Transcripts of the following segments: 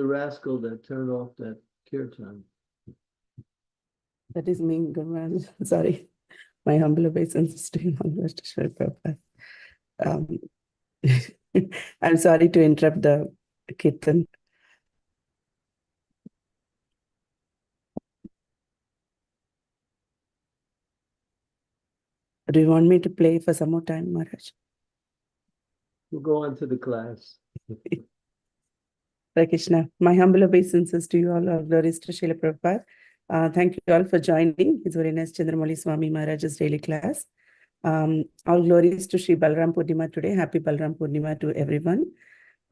rascal that turned off that kirtan? That is me, Gurman. Sorry. My humble obeisance to you, Mr. Prabhupada. I'm sorry to interrupt the kirtan. Do you want me to play for some more time, Maharaj? We'll go on to the class. Hare Krishna. My humble obeisances to you all. Glories to Srila Prabhupada. Thank you all for joining His Holiness Candramauli Swami Maharaj's daily class. All glories to Sri Balaram Purnima today. Happy Balaram Purnima to everyone.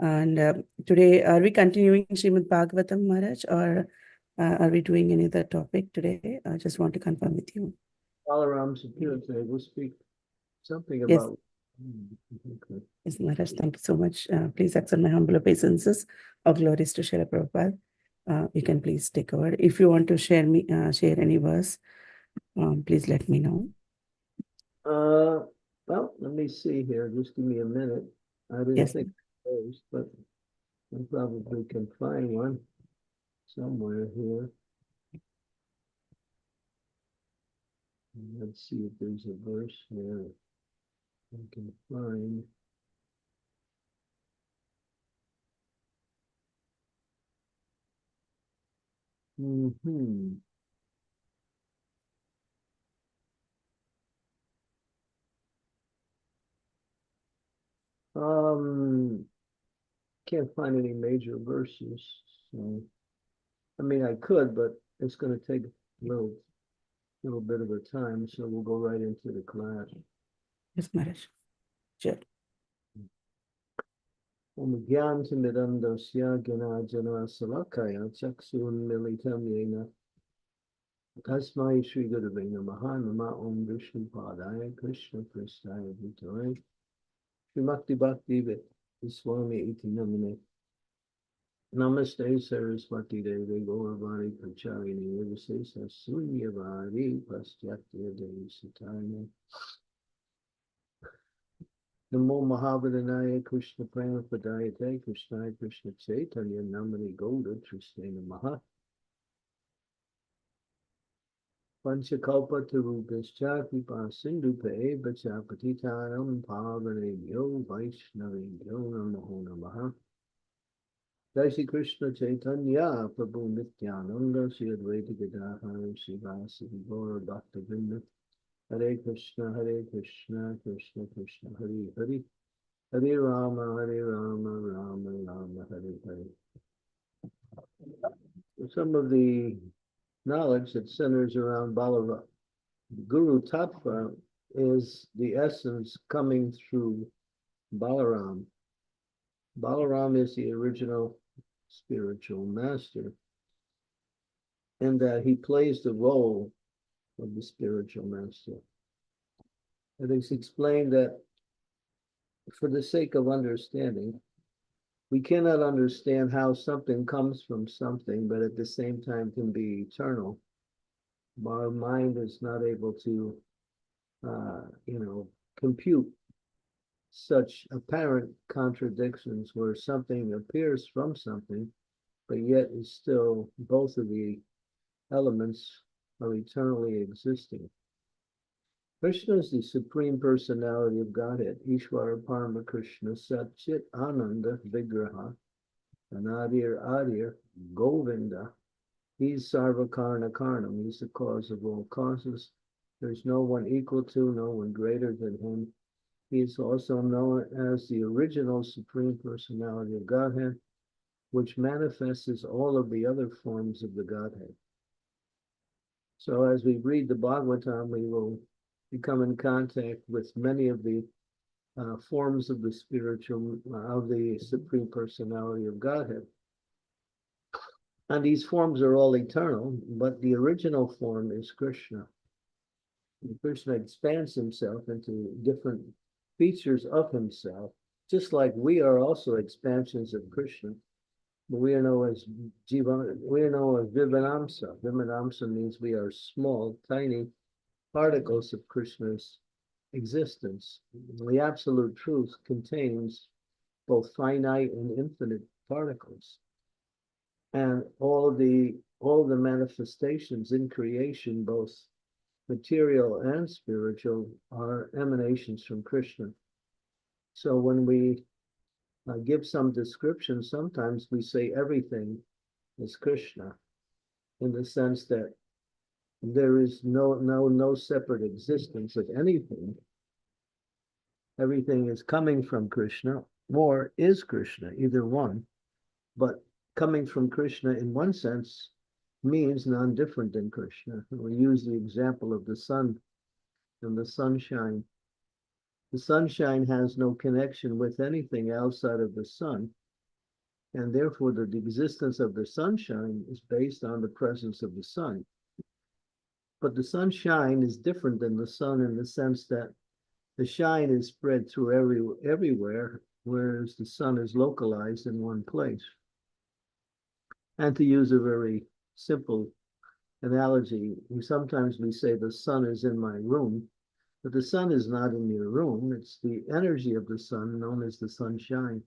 And today, are we continuing Srimad Bhagavatam, Maharaj, or are we doing any other topic today? I just want to confirm with you. Balaram's appearance today. We'll speak something Yes. about. Okay. Yes, Maharaj, thank you so much. Please accept my humble obeisances. All glories to Srila Prabhupada. You can please take over. If you want to share any verse, please let me know. Well, let me see here. Just give me a minute. I didn't think those, but I probably can find one somewhere here. Let's see if there's a verse here I can find. Can't find any major verses. So, I mean, I could, but it's going to take a little bit of a time. So we'll go right into the class. Yes, Maharaj. Sure. Om Gyantimidam Dosya Gyanajana Salakaya Chaksun Militam Yena Tasmai Shri Gurave Namaha Nama Om Vishnu Padaya Krishna Prasthaya Bhutale Srimakti Bhakti Swami Iti Namine Namaste Saraswati Devi Gauravani Pracharini Vivasesa Sunyavari Pastyatya Devi Sataya Namo Mahavadhanaya Krishna Prema Padayate Krishna Krishna Chaitanya Namani Gauda Tristena Maha Panchakalpa Tarubhascha Kripa Sindhupe Bacha Patitanam Pavanebhyo Vaishnavebhyo Namo Namaha Jai Shri Krishna Chaitanya Prabhu Nityananda Shri Advaita Gadadhara Srivasadi Gaura Bhaktivinoda Hare Krishna Krishna Krishna Hare Hare Hare Rama Rama Rama Hare Hare. Some of the knowledge that centers around Balarama. Guru Tattva is the essence coming through Balaram. Balaram is the original spiritual master, in that he plays the role of the spiritual master. It is explained that for the sake of understanding, we cannot understand how something comes from something, but at the same time can be eternal. Our mind is not able to, compute such apparent contradictions where something appears from something, but yet is still, both of the elements are eternally existing. Krishna is the Supreme Personality of Godhead, Ishvara Parama Krishna Satchit Ananda Vigraha, Anadir Adir Govinda. He's Sarva Karna Karnam. He's the cause of all causes. There's no one equal to, no one greater than him. He is also known as the original Supreme Personality of Godhead, which manifests all of the other forms of the Godhead. So as we read the Bhagavatam, we will become in contact with many of the forms of the Supreme Personality of Godhead. And these forms are all eternal, but the original form is Krishna. And Krishna expands himself into different features of himself, just like we are also expansions of Krishna. But we are known as Vivanamsa. Vivanamsa means we are small, tiny particles of Krishna's existence. The absolute truth contains both finite and infinite particles. And all the manifestations in creation, both material and spiritual, are emanations from Krishna. So when we give some description, sometimes we say everything is Krishna, in the sense that there is no separate existence of anything. Everything is coming from Krishna or is Krishna, either one. But coming from Krishna in one sense means non-different than Krishna. We use the example of the sun and the sunshine. The sunshine has no connection with anything outside of the sun, and therefore the existence of the sunshine is based on the presence of the sun. But the sunshine is different than the sun in the sense that the shine is spread through everywhere, whereas the sun is localized in one place. And to use a very simple analogy, sometimes we say the sun is in my room, but the sun is not in your room. It's the energy of the sun known as the sunshine.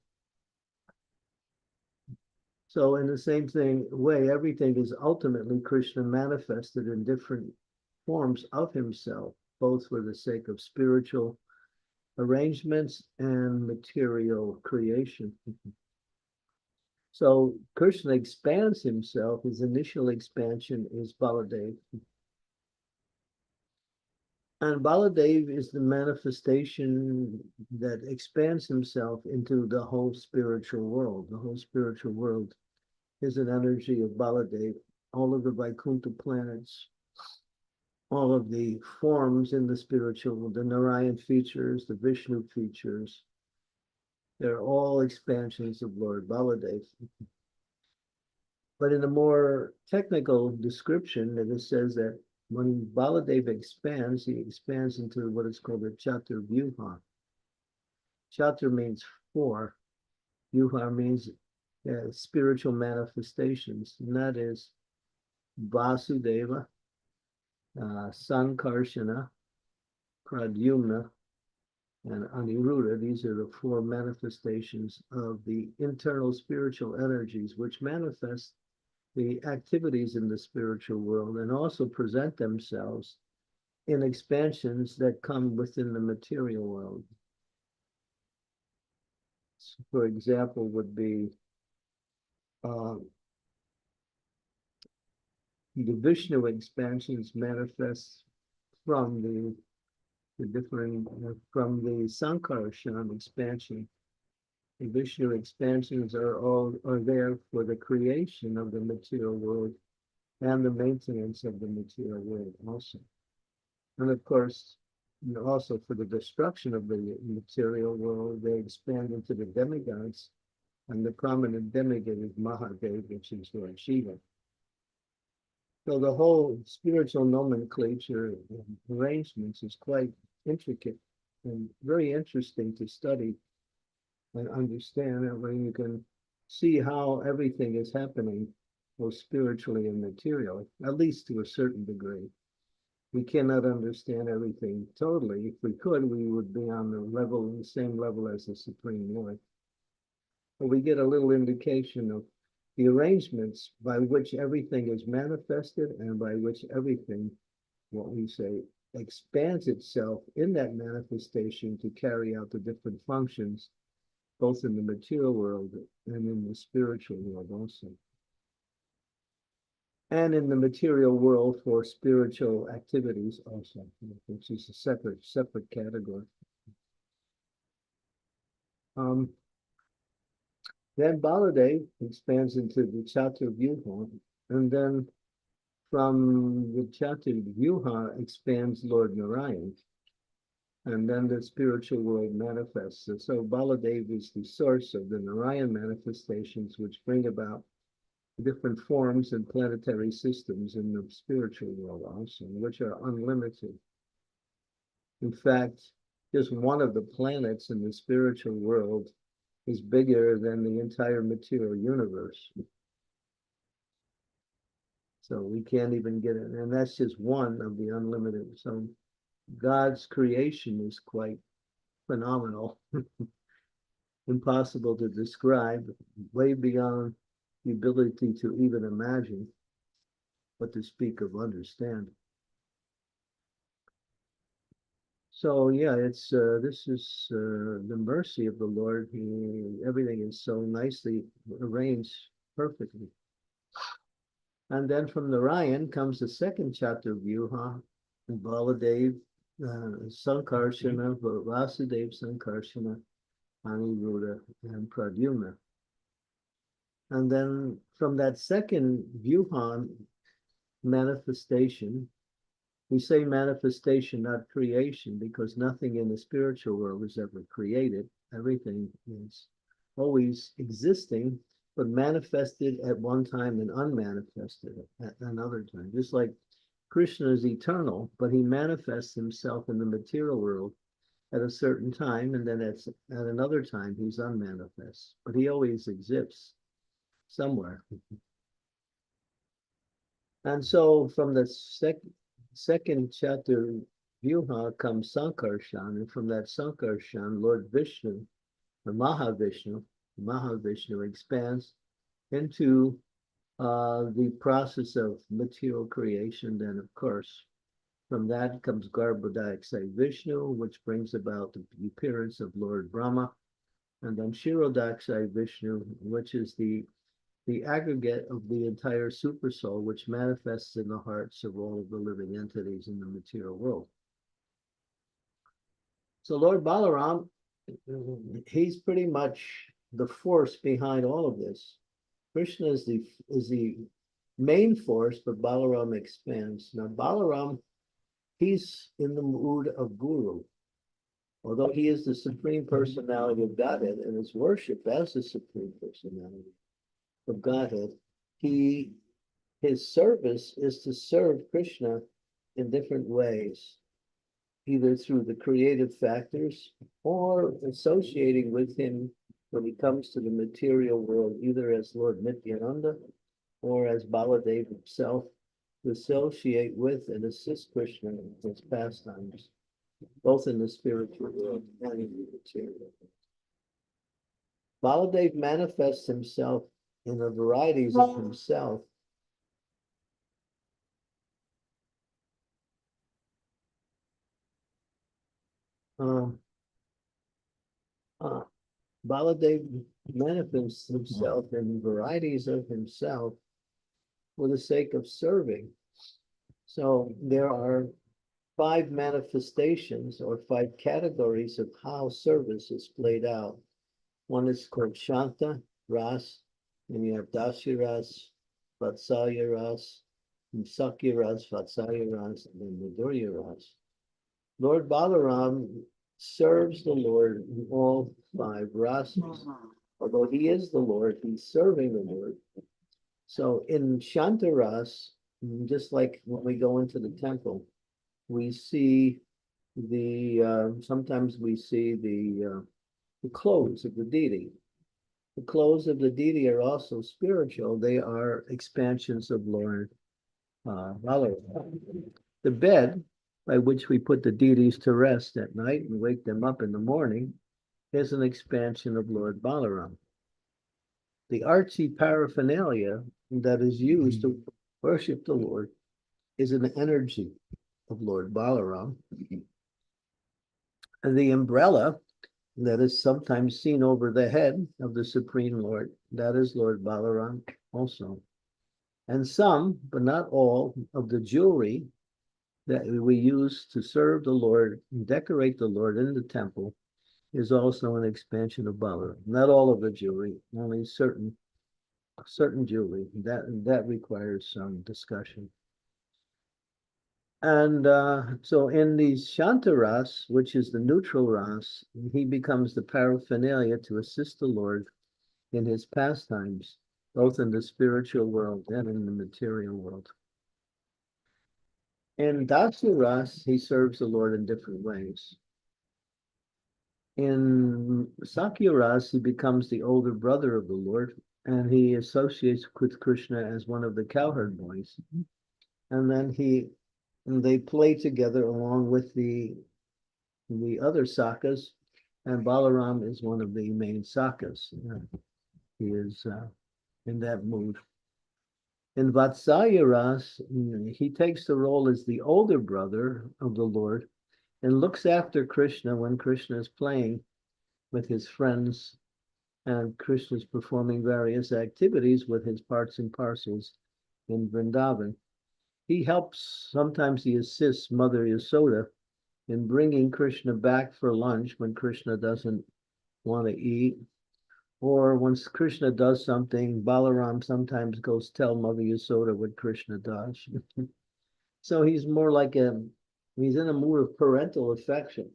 So in the same way, everything is ultimately Krishna manifested in different forms of himself, both for the sake of spiritual arrangements and material creation. So Krishna expands himself. His initial expansion is Baladev. And Baladev is the manifestation that expands himself into the whole spiritual world. The whole spiritual world is an energy of Baladev. All of the Vaikuntha planets, all of the forms in the spiritual, the Narayan features, the Vishnu features, they're all expansions of Lord Baladev. But in a more technical description, it says that when Baladev expands, he expands into what is called a Chatur Vyuha. Chatur means four. Vyuha means spiritual manifestations, and that is Vasudeva, Sankarshana, Pradyumna, and Aniruddha. These are the four manifestations of the internal spiritual energies which manifest the activities in the spiritual world and also present themselves in expansions that come within the material world. So for example, would be the Vishnu expansions manifest from the different from the Sankarshan expansion. The Vishnu expansions are there for the creation of the material world and the maintenance of the material world also. And of course, also for the destruction of the material world, they expand into the demigods, and the prominent demigod is Mahadev, which is Lord Shiva. So the whole spiritual nomenclature and arrangements is quite intricate and very interesting to study and understand, and where you can see how everything is happening, both spiritually and materially, at least to a certain degree. We cannot understand everything totally. If we could, we would be on the same level as the Supreme Lord. But we get a little indication of the arrangements by which everything is manifested and by which everything, what we say, expands itself in that manifestation to carry out the different functions, both in the material world and in the spiritual world also. And in the material world for spiritual activities also, which is a separate category. Then Baladev expands into the Chatur Vyuha, and then from the Chatur Vyuha expands Lord Narayan, and then the spiritual world manifests. So Baladev is the source of the Narayan manifestations, which bring about different forms and planetary systems in the spiritual world also, which are unlimited. In fact, just one of the planets in the spiritual world is bigger than the entire material universe. So we can't even get it, and that's just one of the unlimited. So God's creation is quite phenomenal, impossible to describe, way beyond the ability to even imagine, but to speak of understand. So yeah, it's this is the mercy of the Lord. Everything is so nicely arranged perfectly. And then from Narayan comes the second chapter of Vyuha, Baladev, Sankarshana, Vasudev, Sankarshana, Aniruddha, and Pradyumna. And then from that second Vyuha manifestation, we say manifestation, not creation, because nothing in the spiritual world is ever created. Everything is always existing, but manifested at one time and unmanifested at another time. Just like Krishna is eternal, but he manifests himself in the material world at a certain time, and then at another time he's unmanifest. But he always exists somewhere. And so from the second chapter, Vyuha, comes Sankarshan, and from that Sankarshan, Lord Vishnu, the Mahavishnu expands into the process of material creation. Then, of course, from that comes Garbhodakshai Vishnu, which brings about the appearance of Lord Brahma, and then Shirodakshai Vishnu, which is the aggregate of the entire supersoul, which manifests in the hearts of all of the living entities in the material world. So Lord Balaram, he's pretty much the force behind all of this. Krishna is the main force, but Balaram expands. Now Balaram, he's in the mood of guru. Although he is the supreme personality of Godhead and is worshipped as the supreme personality of Godhead, his service is to serve Krishna in different ways, either through the creative factors or associating with him when he comes to the material world, either as Lord Nityananda or as Baladev himself, to associate with and assist Krishna in his pastimes, both in the spiritual world and in the material world. Baladev manifests himself in the varieties of himself. Baladev manifests himself in varieties of himself for the sake of serving. So there are 5 manifestations or 5 categories of how service is played out. One is called Shanta Ras, and you have Dasi Ras, Vatsalya Ras, Sakya Ras, Vatsalya Ras, and then Madhurya Ras. Lord Balaram serves the Lord in all 5 rasas. Although he is the Lord, he's serving the Lord. So in Shanta Ras, just like when we go into the temple, we see sometimes we see the clothes of the deity. The clothes of the deity are also spiritual. They are expansions of Lord Balaram. The bed by which we put the deities to rest at night and wake them up in the morning is an expansion of Lord Balaram. The artsy paraphernalia that is used to worship the Lord is an energy of Lord Balaram. And the umbrella that is sometimes seen over the head of the Supreme Lord, that is Lord Balaram also. And some, but not all, of the jewelry that we use to serve the Lord and decorate the Lord in the temple is also an expansion of Balaram. Not all of the jewelry, only certain jewelry. That requires some discussion. And so in these Shanta Ras, which is the neutral Ras, he becomes the paraphernalia to assist the Lord in his pastimes, both in the spiritual world and in the material world. In Dasa Ras, he serves the Lord in different ways. In Sakya Ras, he becomes the older brother of the Lord, and he associates with Krishna as one of the cowherd boys. And then they play together along with the other sakas, and Balaram is one of the main sakas. He is in that mood. In Vatsalya Ras, he takes the role as the older brother of the Lord and looks after Krishna when Krishna is playing with his friends and Krishna is performing various activities with his parts and parcels in Vrindavan. He helps, sometimes he assists Mother Yasoda in bringing Krishna back for lunch when Krishna doesn't want to eat. Or once Krishna does something, Balaram sometimes goes tell Mother Yasoda what Krishna does. So he's more like he's in a mood of parental affection.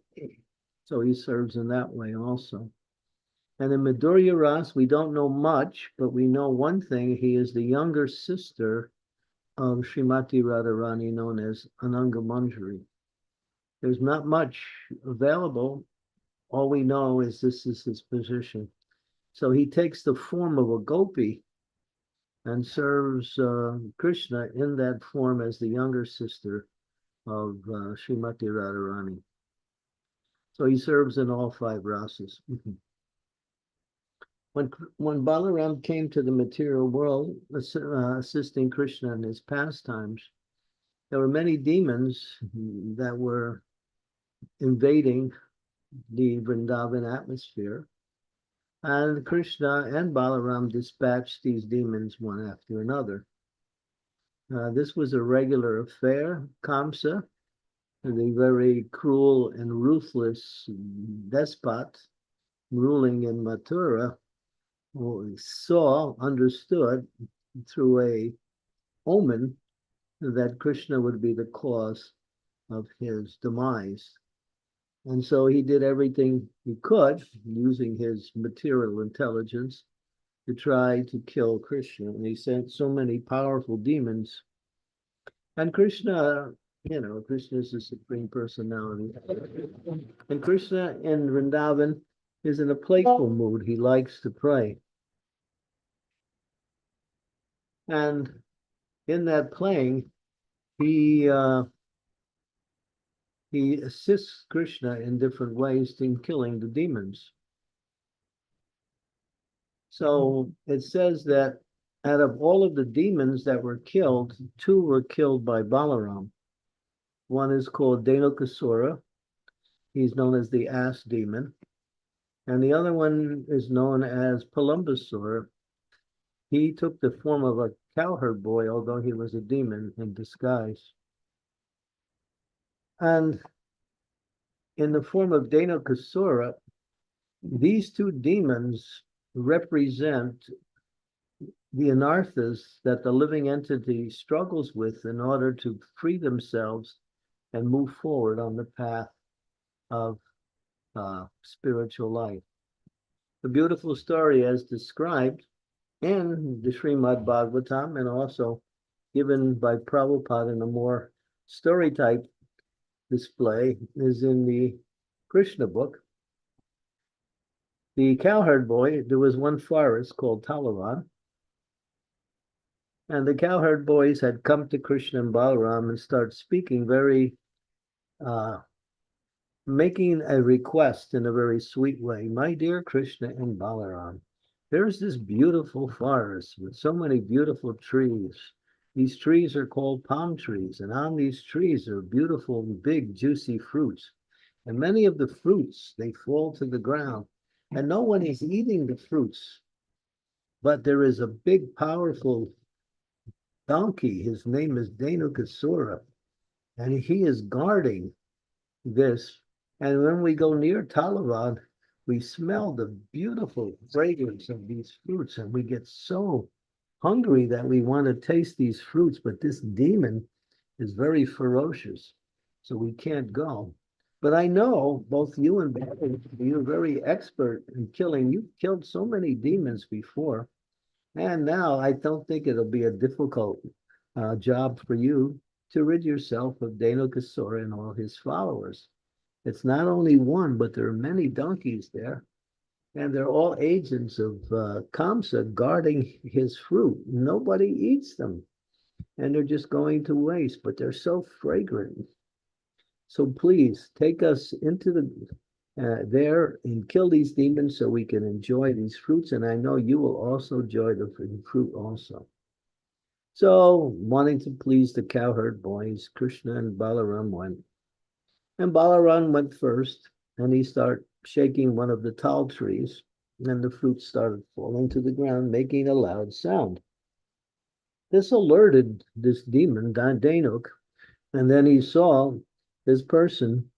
So he serves in that way also. And in Madhurya Ras, we don't know much, but we know one thing. He is the younger sister of Srimati Radharani, known as Ananga Manjari. There's not much available. All we know is this is his position. So he takes the form of a gopi and serves Krishna in that form as the younger sister of Srimati Radharani. So he serves in all 5 rasas. When Balaram came to the material world, assisting Krishna in his pastimes, there were many demons that were invading the Vrindavan atmosphere. And Krishna and Balaram dispatched these demons one after another. This was a regular affair. Kamsa, the very cruel and ruthless despot ruling in Mathura, understood through a omen that Krishna would be the cause of his demise. And so he did everything he could using his material intelligence to try to kill Krishna. And he sent so many powerful demons. And Krishna, Krishna is the Supreme Personality. And Krishna in Vrindavan is in a playful mood. He likes to play. And in that playing, he assists Krishna in different ways in killing the demons. So it says that out of all of the demons that were killed, 2 were killed by Balaram. One is called Dhenukasura. He's known as the ass demon. And the other one is known as Palumbasura. He took the form of a cowherd boy, although he was a demon in disguise. And in the form of Dhenukasura, these 2 demons represent the anarthas that the living entity struggles with in order to free themselves and move forward on the path of spiritual life. The beautiful story as described in the Srimad Bhagavatam and also given by Prabhupada in a more story type display is in the Krishna book. The cowherd boy, there was one forest called Talavan, and the cowherd boys had come to Krishna and Balaram and start speaking making a request in a very sweet way. My dear Krishna and Balaram, there's this beautiful forest with so many beautiful trees. These trees are called palm trees, and on these trees are beautiful, big, juicy fruits. And many of the fruits, they fall to the ground, and no one is eating the fruits. But there is a big, powerful donkey. His name is Dhenukasura, and he is guarding this. And when we go near Talavan, we smell the beautiful fragrance of these fruits, and we get so hungry that we want to taste these fruits. But this demon is very ferocious, so we can't go. But I know both you and Barry, you're very expert in killing. You've killed so many demons before. And now I don't think it'll be a difficult job for you to rid yourself of Dhenukasura and all his followers. It's not only one, but there are many donkeys there. And they're all agents of Kamsa guarding his fruit. Nobody eats them. And they're just going to waste, but they're so fragrant. So please take us into there and kill these demons so we can enjoy these fruits. And I know you will also enjoy the fruit also. So, wanting to please the cowherd boys, Krishna and Balaram went. And Balaram went first, and he started shaking one of the tall trees, and the fruit started falling to the ground, making a loud sound. This alerted this demon, Danuk, and then he saw this person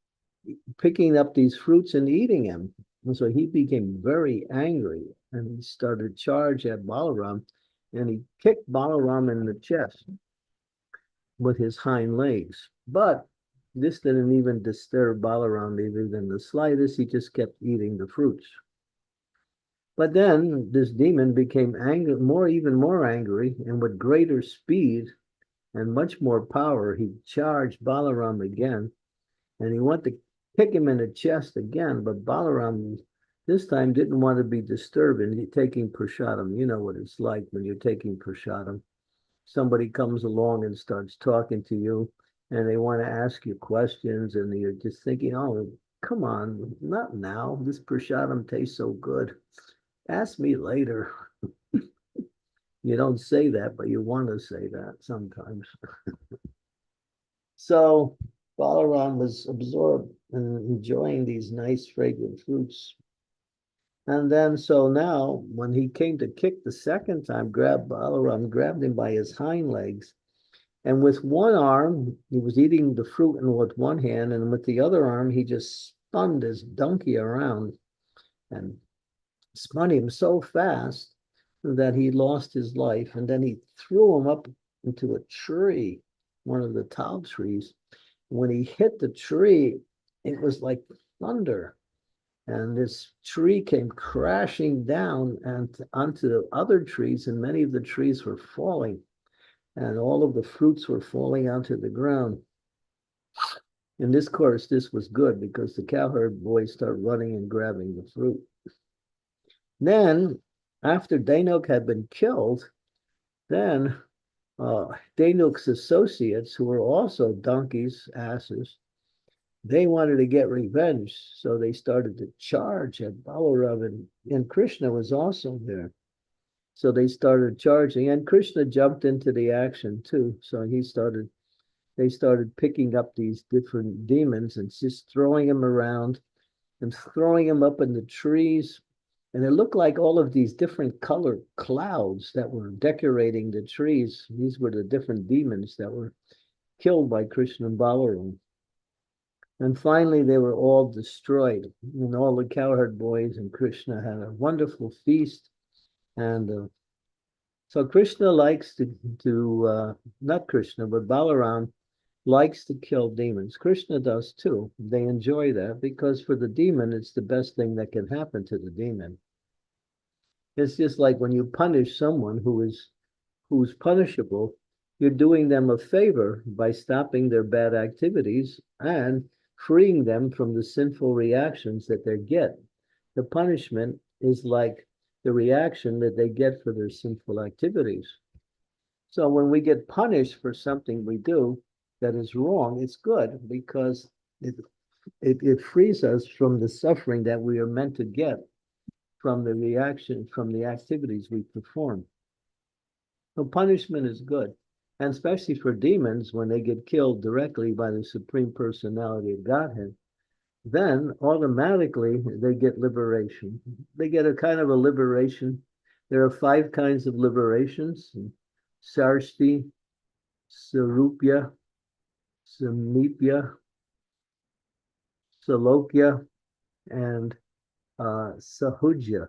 picking up these fruits and eating them. And so he became very angry, and he started charge at Balaram, and he kicked Balaram in the chest with his hind legs. But this didn't even disturb Balaram even in the slightest. He just kept eating the fruits. But then this demon became angry, even more angry, and with greater speed and much more power, he charged Balaram again, and he wanted to kick him in the chest again. But Balaram this time didn't want to be disturbed in taking prasadam. You know what it's like when you're taking prasadam. Somebody comes along and starts talking to you, and they want to ask you questions, and you're just thinking, oh, come on, not now. This prasadam tastes so good. Ask me later. You don't say that, but you want to say that sometimes. So Balaram was absorbed and enjoying these nice fragrant fruits. And then, so now, when he came to kick the second time, Balaram grabbed him by his hind legs. And with one arm, he was eating the fruit and with one hand, and with the other arm, he just spun this donkey around and spun him so fast that he lost his life. And then he threw him up into a tree, one of the tall trees. When he hit the tree, it was like thunder. And this tree came crashing down and onto the other trees, and many of the trees were falling, and all of the fruits were falling onto the ground. In this course, this was good because the cowherd boys started running and grabbing the fruit. Then, after Danuk had been killed, then Danuk's associates, who were also donkeys, asses, they wanted to get revenge, so they started to charge at Balaram, and Krishna was also there. So they started charging, and Krishna jumped into the action too. So they started picking up these different demons and just throwing them around and throwing them up in the trees. And it looked like all of these different colored clouds that were decorating the trees. These were the different demons that were killed by Krishna and Balaram. And finally, they were all destroyed. And all the cowherd boys and Krishna had a wonderful feast. And so Krishna likes not Krishna, but Balaram likes to kill demons. Krishna does too. They enjoy that because for the demon, it's the best thing that can happen to the demon. It's just like when you punish someone who's punishable, you're doing them a favor by stopping their bad activities and freeing them from the sinful reactions that they get. The punishment is like the reaction that they get for their sinful activities. So when we get punished for something we do that is wrong, it's good because it frees us from the suffering that we are meant to get from the reaction, from the activities we perform. So punishment is good. And especially for demons, when they get killed directly by the Supreme Personality of Godhead, then automatically they get liberation. They get a kind of a liberation. There are 5 kinds of liberations: Sarshti, Sarupya, Samipya, Salokya, and Sahujya.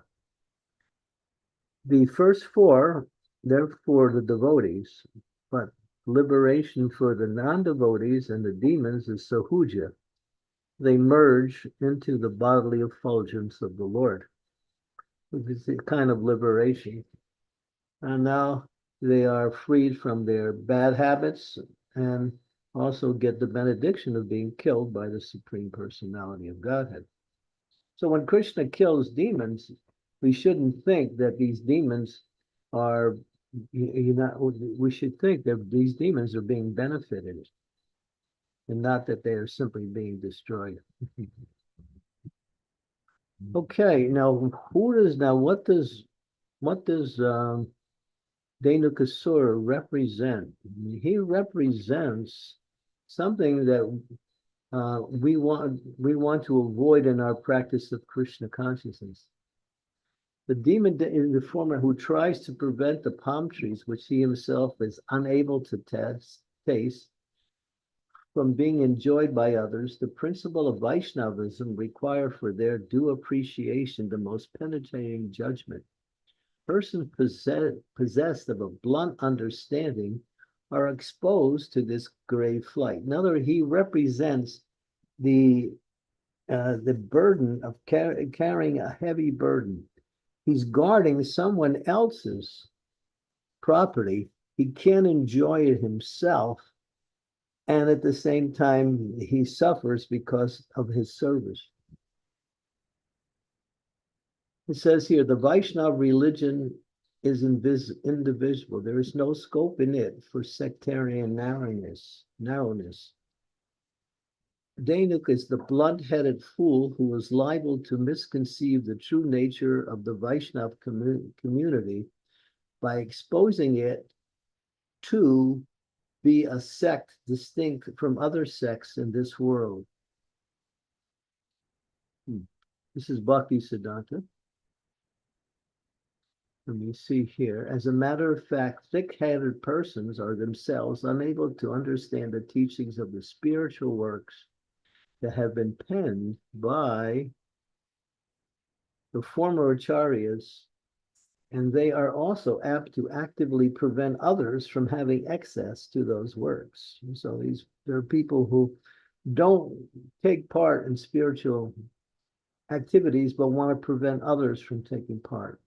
The first 4, they're for the devotees, but liberation for the non-devotees and the demons is Sahuja. They merge into the bodily effulgence of the Lord. It's a kind of liberation. And now they are freed from their bad habits and also get the benediction of being killed by the Supreme Personality of Godhead. So when Krishna kills demons, we shouldn't think that these demons are, we should think that these demons are being benefited and not that they are simply being destroyed. Okay, now what does Dhenukasura represent? He represents something that we want to avoid in our practice of Krishna consciousness. The demon is the former who tries to prevent the palm trees, which he himself is unable to taste, from being enjoyed by others. The principle of Vaishnavism require for their due appreciation the most penetrating judgment. Persons possessed of a blunt understanding are exposed to this grave flight. In other words, he represents the burden of carrying a heavy burden. He's guarding someone else's property. He can't enjoy it himself, and at the same time, he suffers because of his service. It says here, the Vaishnava religion is indivisible. There is no scope in it for sectarian narrowness. Dhenuk is the blunt-headed fool who is liable to misconceive the true nature of the Vaishnava community by exposing it to be a sect distinct from other sects in this world. This is Bhakti Siddhanta. Let me see here. As a matter of fact, thick-headed persons are themselves unable to understand the teachings of the spiritual works that have been penned by the former acharyas, and they are also apt to actively prevent others from having access to those works. So there are people who don't take part in spiritual activities, but want to prevent others from taking part.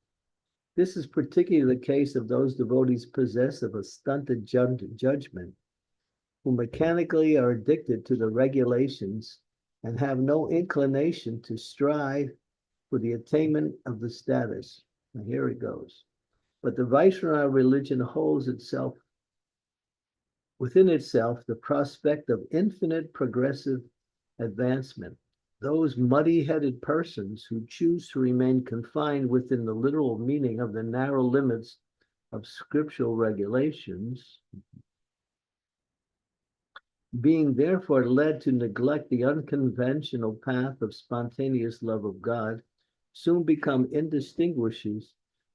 This is particularly the case of those devotees possessed of a stunted judgment, who mechanically are addicted to the regulations and have no inclination to strive for the attainment of the status. Now here it goes. But the Vaishnava religion holds itself within itself the prospect of infinite progressive advancement. Those muddy-headed persons who choose to remain confined within the literal meaning of the narrow limits of scriptural regulations, being therefore led to neglect the unconventional path of spontaneous love of God, soon become indistinguishable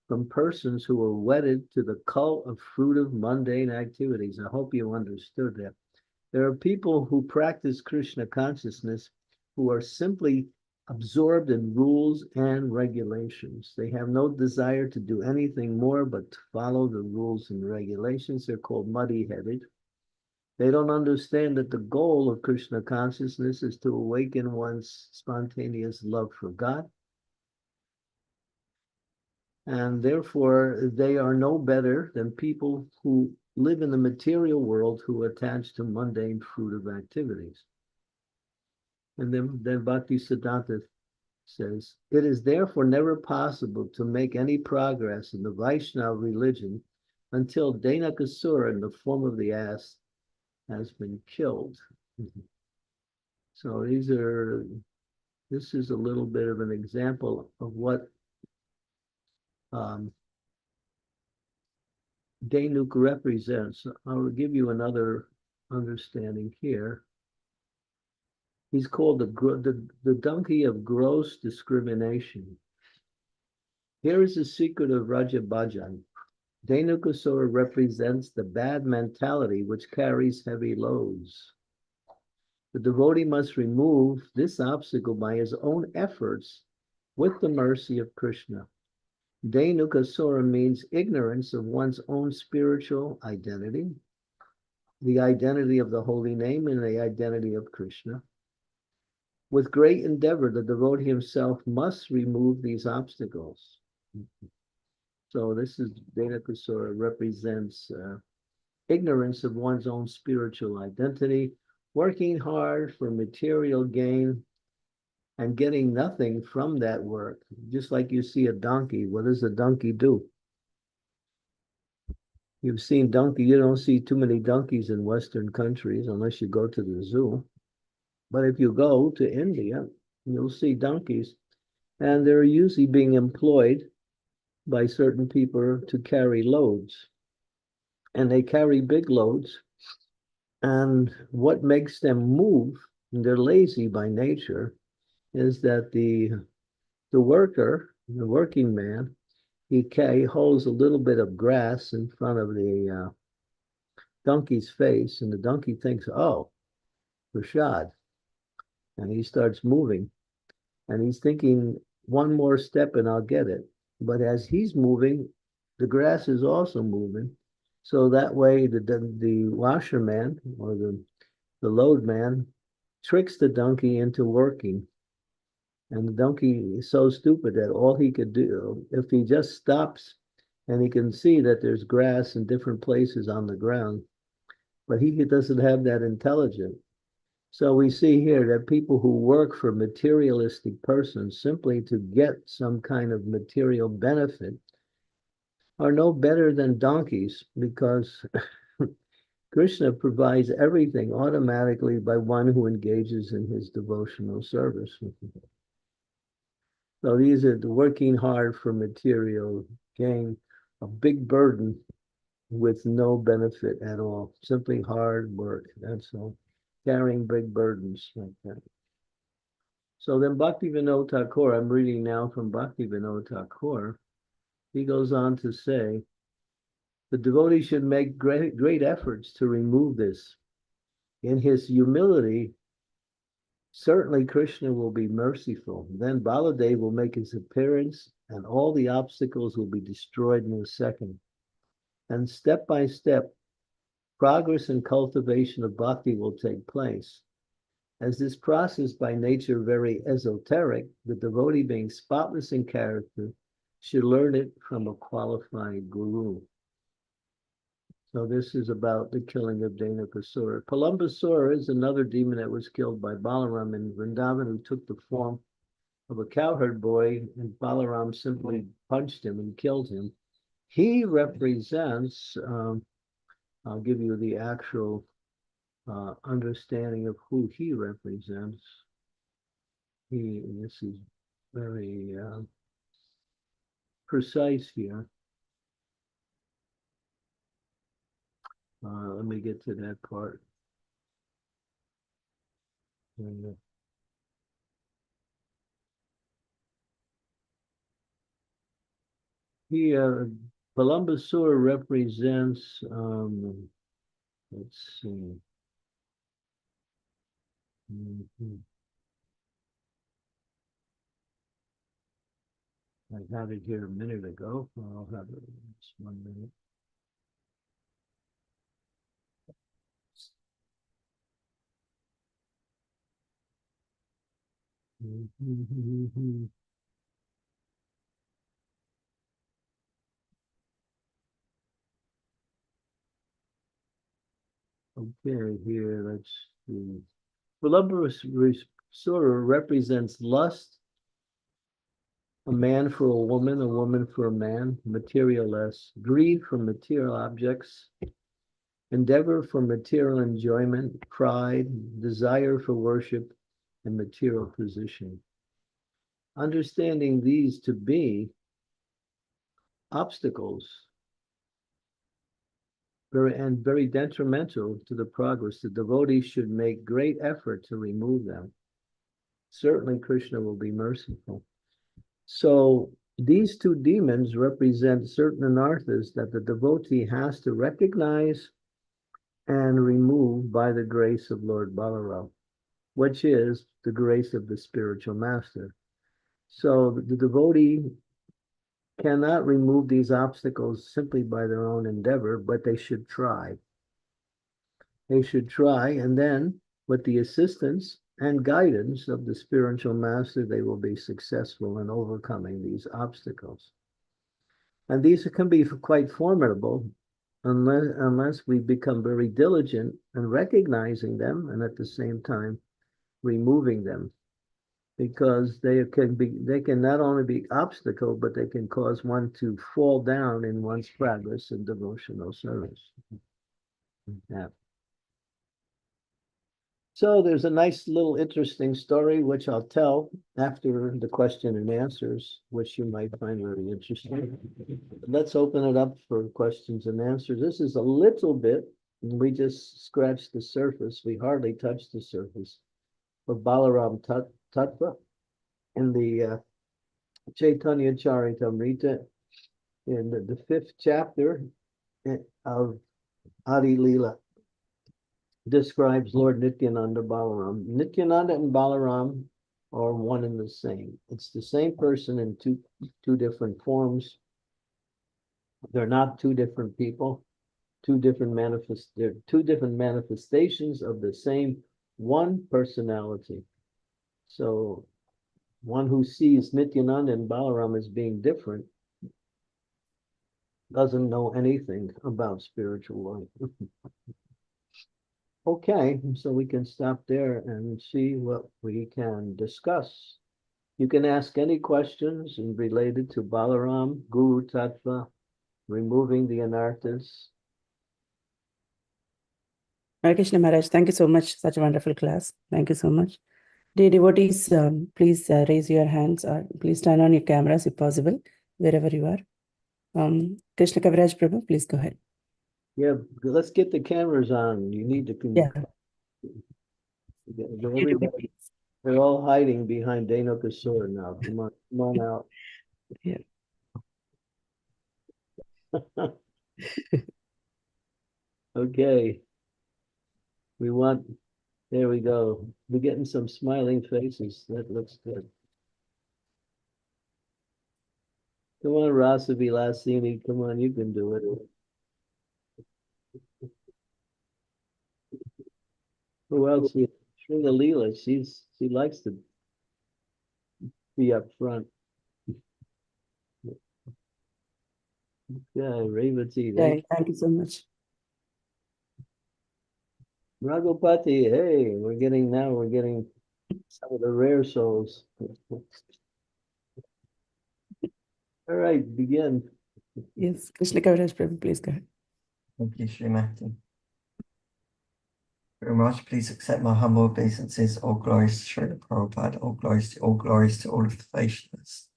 from persons who are wedded to the cult of fruitive mundane activities. I hope you understood that. There are people who practice Krishna consciousness who are simply absorbed in rules and regulations. They have no desire to do anything more but to follow the rules and regulations. They're called muddy-headed. They don't understand that the goal of Krishna consciousness is to awaken one's spontaneous love for God. And therefore, they are no better than people who live in the material world who attach to mundane fruitive activities. And then Bhakti Siddhanta says, it is therefore never possible to make any progress in the Vaishnava religion until Dhenukasura in the form of the ass has been killed. So this is a little bit of an example of what Dhenuk represents. I will give you another understanding here. He's called the donkey of gross discrimination. Here is the secret of Raja Bhajan. Dhenukasura represents the bad mentality which carries heavy loads. The devotee must remove this obstacle by his own efforts with the mercy of Krishna. Dhenukasura means ignorance of one's own spiritual identity, the identity of the holy name, and the identity of Krishna. With great endeavor, the devotee himself must remove these obstacles. So this is Dhenukasura represents ignorance of one's own spiritual identity, working hard for material gain and getting nothing from that work. Just like you see a donkey, what does a donkey do? You've seen donkey, you don't see too many donkeys in Western countries unless you go to the zoo. But if you go to India, you'll see donkeys. and they're usually being employed by certain people to carry loads. And they carry big loads. And what makes them move, and they're lazy by nature, is that the worker, the working man, he holds a little bit of grass in front of the donkey's face, and the donkey thinks, "Oh, Rashad," and he starts moving, and he's thinking, "One more step, and I'll get it." But as he's moving, the grass is also moving, so that way the washerman or the load man tricks the donkey into working. And the donkey is so stupid that all he could do, if he just stops and he can see that there's grass in different places on the ground, but he doesn't have that intelligence. So we see here that people who work for materialistic persons simply to get some kind of material benefit are no better than donkeys, because Krishna provides everything automatically by one who engages in his devotional service. So these are the working hard for material gain, a big burden with no benefit at all, simply hard work. That's all, carrying big burdens like that. So then Bhaktivinoda Thakur, I'm reading now from Bhaktivinoda Thakur, he goes on to say, the devotee should make great efforts to remove this. In his humility, certainly Krishna will be merciful. Then Baladev will make his appearance, and all the obstacles will be destroyed in a second. And step by step, progress and cultivation of bhakti will take place. As this process by nature very esoteric, the devotee being spotless in character should learn it from a qualified guru. So this is about the killing of Dhenukasura. Palambasura is another demon that was killed by Balarama in Vrindavan, who took the form of a cowherd boy, and Balaram simply punched him and killed him. He represents, I'll give you the actual understanding of who he represents. This is very precise here. Let me get to that part. And, Palambasur represents, let's see. I had it here a minute ago. I'll have it in just 1 minute. Okay, here, let's see. Palambasura represents lust, a man for a woman for a man, materialless, greed for material objects, endeavor for material enjoyment, pride, desire for worship, and material position. Understanding these to be obstacles very detrimental to the progress, the devotee should make great effort to remove them. Certainly Krishna will be merciful. So these two demons represent certain anarthas that the devotee has to recognize and remove by the grace of Lord Balaram, which is the grace of the spiritual master. So the devotee cannot remove these obstacles simply by their own endeavor, but they should try. They should try, and then with the assistance and guidance of the spiritual master, they will be successful in overcoming these obstacles. And these can be quite formidable unless we become very diligent in recognizing them and at the same time removing them, because they can not only be obstacle, but they can cause one to fall down in one's progress in devotional service. Yeah. So there's a nice little interesting story, which I'll tell after the question and answers, which you might find very interesting. Let's open it up for questions and answers. This is a little bit, we just scratched the surface. We hardly touched the surface of Balaram Tattva in the Chaitanya Charitamrita in the fifth chapter of Adi Leela. Describes Lord Nityananda Balaram. Nityananda and Balaram are one and the same. It's the same person in two different forms. They're not two different people, they're two different manifestations of the same one personality. So one who sees Nityananda and Balaram as being different doesn't know anything about spiritual life. Okay, so we can stop there and see what we can discuss. You can ask any questions related to Balaram, Guru Tattva, removing the anarthas. Hare Krishna Maharaj, thank you so much. Such a wonderful class. Thank you so much. Dear devotees, please raise your hands or please turn on your cameras if possible, wherever you are. Krishna Kaviraj Prabhu, please go ahead. Yeah, let's get the cameras on. You need to. Yeah. Everybody, they're all hiding behind Danoka's sword now. Come on out. Yeah. Okay. There we go. We're getting some smiling faces. That looks good. Come on, Rasa Vilasini. Come on, you can do it. Who else? Sringa Leela. She likes to be up front. Yeah, Revati. Thank you so much. Raghupati, hey, we're getting some of the rare souls. All right, begin. Yes, Krishna Kaviraj Prabhu, please go ahead. Thank you, Srimati. Very much. Please accept my humble obeisances. All glories to Srila Prabhupada. All glories to all of the Vaishnavas.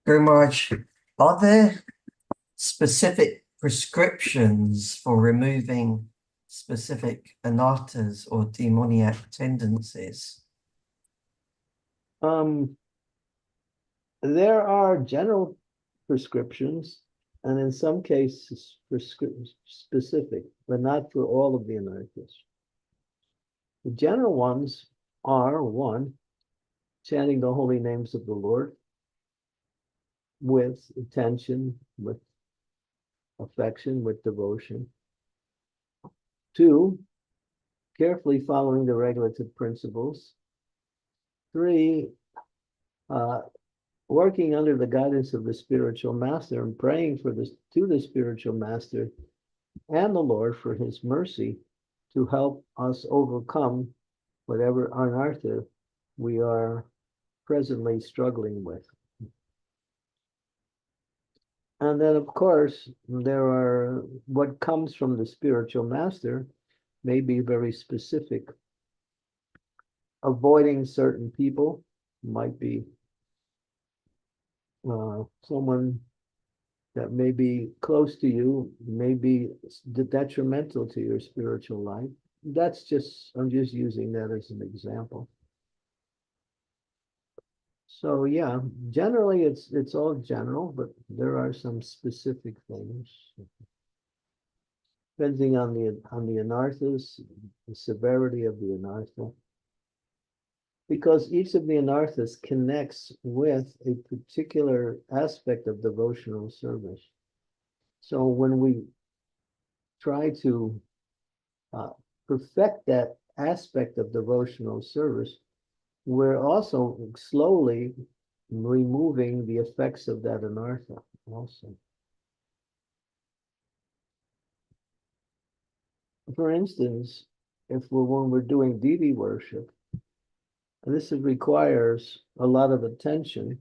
Guru Maharaj, are there specific prescriptions for removing specific anarthas or demoniac tendencies? There are general prescriptions, and in some cases specific, but not for all of the anarthas. The general ones are, one, chanting the holy names of the Lord with attention, with affection, with devotion. Two, carefully following the regulative principles. Three, working under the guidance of the spiritual master and praying to the spiritual master and the Lord for his mercy to help us overcome whatever anartha we are presently struggling with. And then, of course, what comes from the spiritual master may be very specific. Avoiding certain people might be someone that may be close to you, may be detrimental to your spiritual life. I'm just using that as an example. So yeah, generally it's all general, but there are some specific things. Depending on the anarthas, the severity of the anartha. Because each of the anarthas connects with a particular aspect of devotional service. So when we try to perfect that aspect of devotional service, we're also slowly removing the effects of that anartha also. For instance, when we're doing deity worship, this requires a lot of attention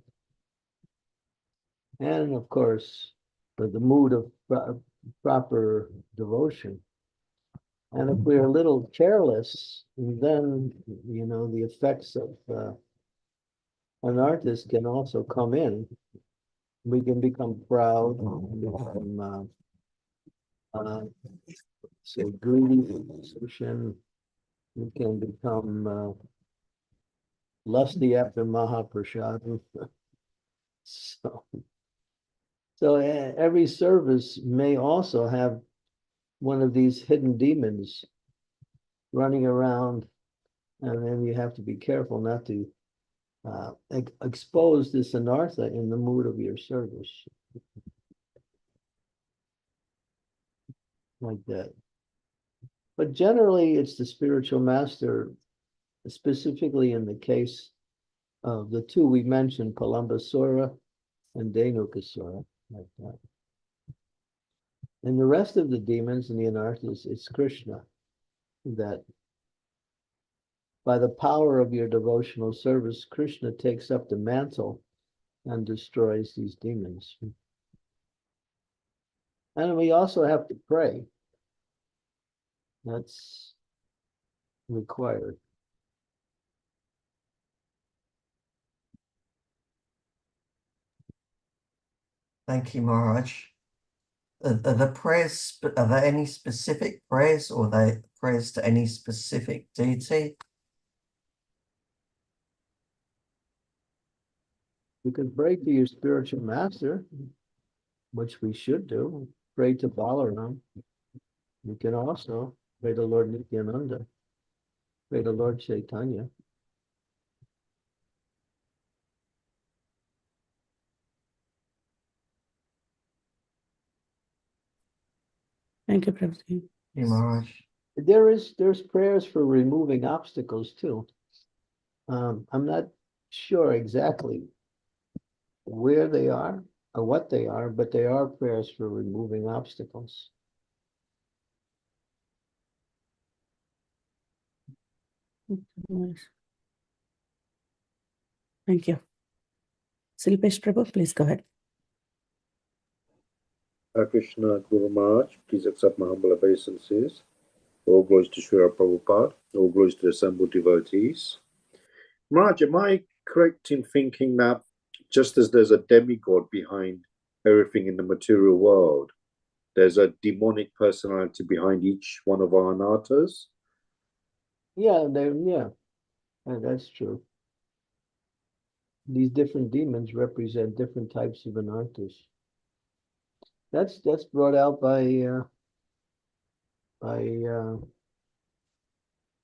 and, of course, the mood of proper devotion. And if we're a little careless, then, you know, the effects of an artist can also come in. We can become proud, become, say, greedy, suspicion. We can become lusty after Mahaprasad. So every service may also have one of these hidden demons running around, and then you have to be careful not to expose this anartha in the mood of your service, like that. But generally, it's the spiritual master, specifically in the case of the two we mentioned, Palambasura and Dhenukasura, like that. And the rest of the demons and the anarthas, it's Krishna, that by the power of your devotional service, Krishna takes up the mantle and destroys these demons. And we also have to pray. That's required. Thank you, Maharaj. Are the prayers, are there any specific prayers, or are they prayers to any specific deity? You can pray to your spiritual master, which we should do. Pray to Balaram. You can also pray to Lord Nityananda. Pray to Lord Chaitanya. Thank you, Prabhuji. Thank you, Maharaj. There's prayers for removing obstacles too. I'm not sure exactly where they are or what they are, but they are prayers for removing obstacles. Thank you. Silpesh Prabhu, please go ahead. Hare Krishna, Guru Maharaj, please accept my humble obeisances. All glories to Srila Prabhupada, all glories to the assembled devotees. Maharaj, am I correct in thinking that just as there's a demigod behind everything in the material world, there's a demonic personality behind each one of our anarthas? Yeah, that's true. These different demons represent different types of anarthas. That's brought out by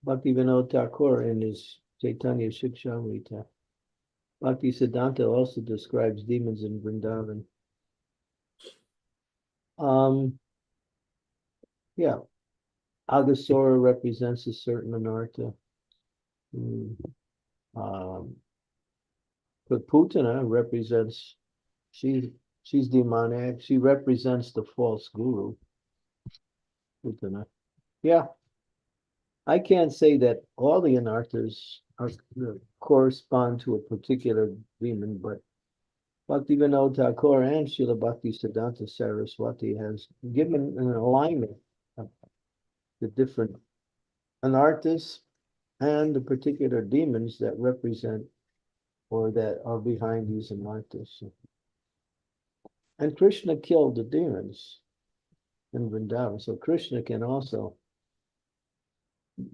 Bhaktivinoda Thakur in his Chaitanya Shikshamrita. Bhakti Siddhanta also describes demons in Vrindavan. Yeah, Agasura represents a certain anartha. But Putana represents, she's demoniac. She represents the false guru. Putana. Yeah. I can't say that all the anarthas correspond to a particular demon, but Bhaktivinoda Thakur and Srila Bhakti Siddhanta Saraswati has given an alignment of the different anarthas and the particular demons that represent or that are behind these anarthas. And Krishna killed the demons in Vrindavan. So Krishna can also,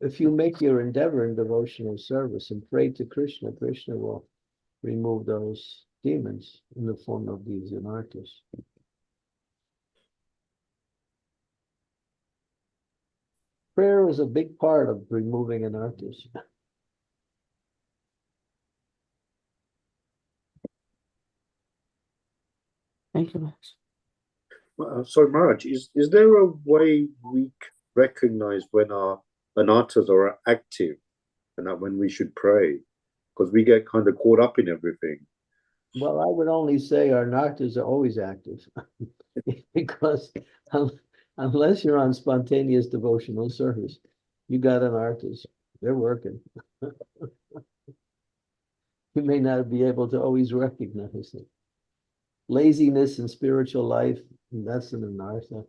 if you make your endeavor in devotional service and pray to Krishna, Krishna will remove those demons in the form of these anarthas. Prayer is a big part of removing anarthas. Thank you, Maharaj. Sorry, Maharaj, is there a way we recognize when our anarthas are active and that when we should pray? Because we get kind of caught up in everything. Well, I would only say our anarthas are always active because unless you're on spontaneous devotional service, you got anarthas. They're working. You may not be able to always recognize it. Laziness in spiritual life, that's an anartha.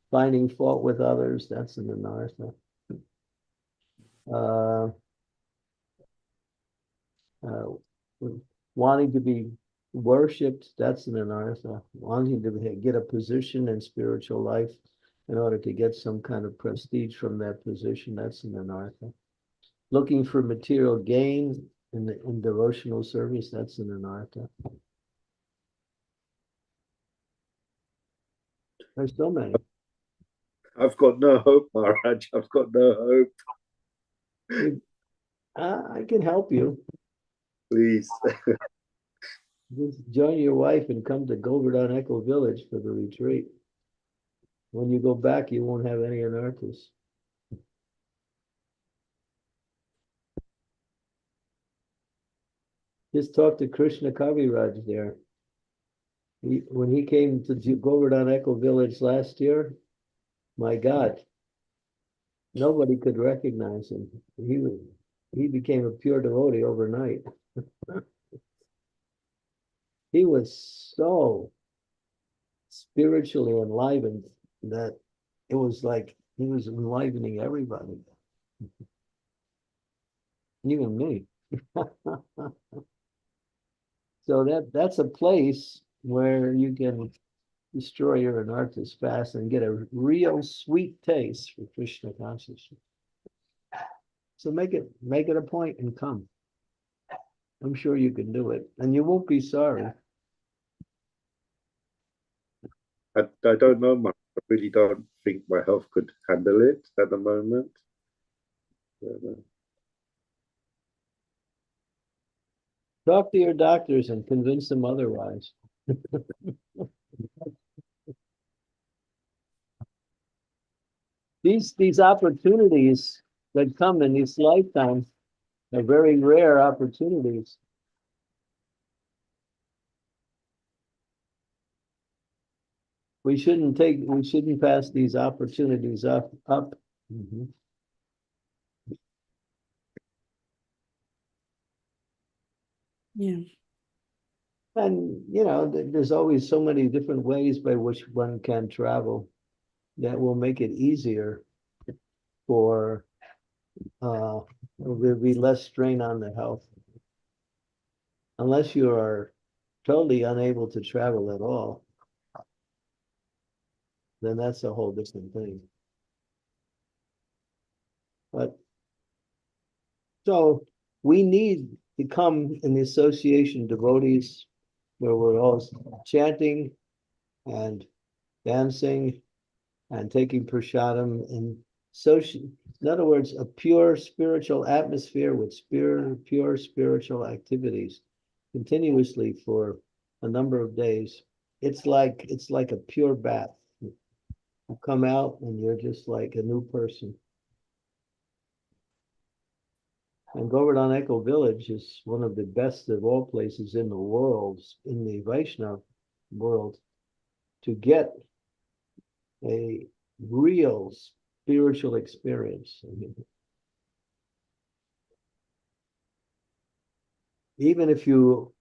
Finding fault with others, that's an anartha. Wanting to be worshipped, that's an anartha. Wanting to get a position in spiritual life in order to get some kind of prestige from that position, that's an anartha. Looking for material gain in devotional service, that's an anartha. There's so many. I've got no hope, Maharaj. I've got no hope. I can help you. Please. Just join your wife and come to Govardhan Echo Village for the retreat. When you go back, you won't have any anarthas. Just talk to Krishna Kaviraj there. When he came to Govardhan Echo Village last year, my God, nobody could recognize him. He became a pure devotee overnight. He was so spiritually enlivened that it was like he was enlivening everybody, even me. So that's a place where you can destroy your anarthas fast and get a real sweet taste for Krishna consciousness. So make it a point and come. I'm sure you can do it, and you won't be sorry. I don't know, Maharaj. I really don't think my health could handle it at the moment. Talk to your doctors and convince them otherwise. These opportunities that come in this lifetime are very rare opportunities. We shouldn't pass these opportunities up. Mhm. Yeah. And there's always so many different ways by which one can travel that will make it easier for there'll be less strain on the health. Unless you are totally unable to travel at all, then that's a whole different thing. But so we need to come in the association devotees where we're all chanting and dancing and taking prasadam and in other words, a pure spiritual atmosphere with pure spiritual activities continuously for a number of days. It's like a pure bath. You come out and you're just like a new person. And Govardhan Echo Village is one of the best of all places in the world, in the Vaishnava world, to get a real spiritual experience. I mean, even if you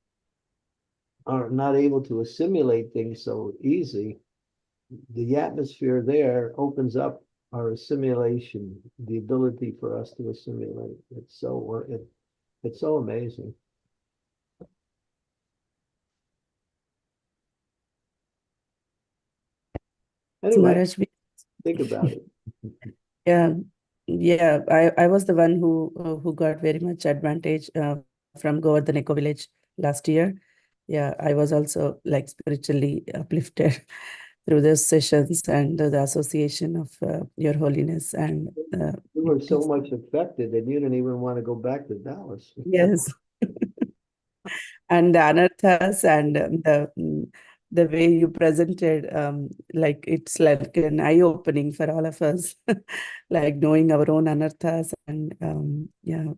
are not able to assimilate things so easy, the atmosphere there opens up our assimilation, the ability for us to assimilate. It's so amazing. Anyway, Maharaj, think about it. Yeah, I was the one who got very much advantage from Govardhan Eco Village last year. Yeah, I was also like spiritually uplifted through those sessions and the association of Your Holiness. And You were so much affected that you didn't even want to go back to Dallas. yes, and the anarthas and the way you presented, like it's like an eye-opening for all of us, like knowing our own anarthas and yeah.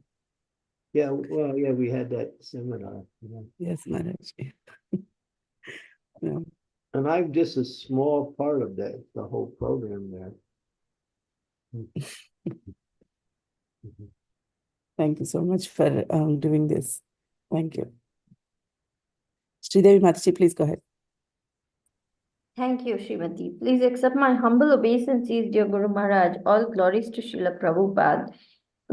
Yeah, well, yeah, we had that seminar. Yes, Maharaj. Yeah. And I'm just a small part of that, the whole program there. Thank you so much for doing this. Thank you. Sridevi Mataji, please go ahead. Thank you, Srimati. Please accept my humble obeisances, dear Guru Maharaj. All glories to Srila Prabhupada.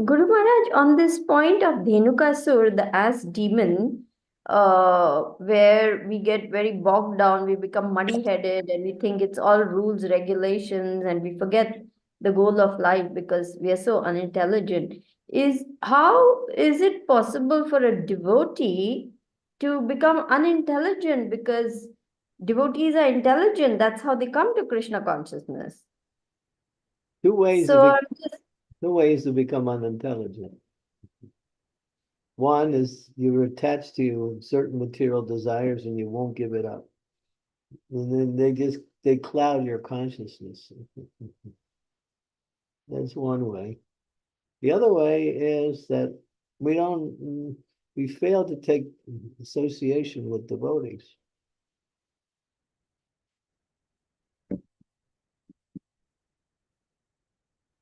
Guru Maharaj, on this point of Dhenukasur, the ass demon, where we get very bogged down, we become muddy-headed, and we think it's all rules, regulations, and we forget the goal of life because we are so unintelligent. How is it possible for a devotee to become unintelligent? Because devotees are intelligent. That's how they come to Krishna consciousness. Two ways So to I'm just two ways to become unintelligent. One is you're attached to certain material desires and you won't give it up. And then they cloud your consciousness. That's one way. The other way is that we fail to take association with devotees.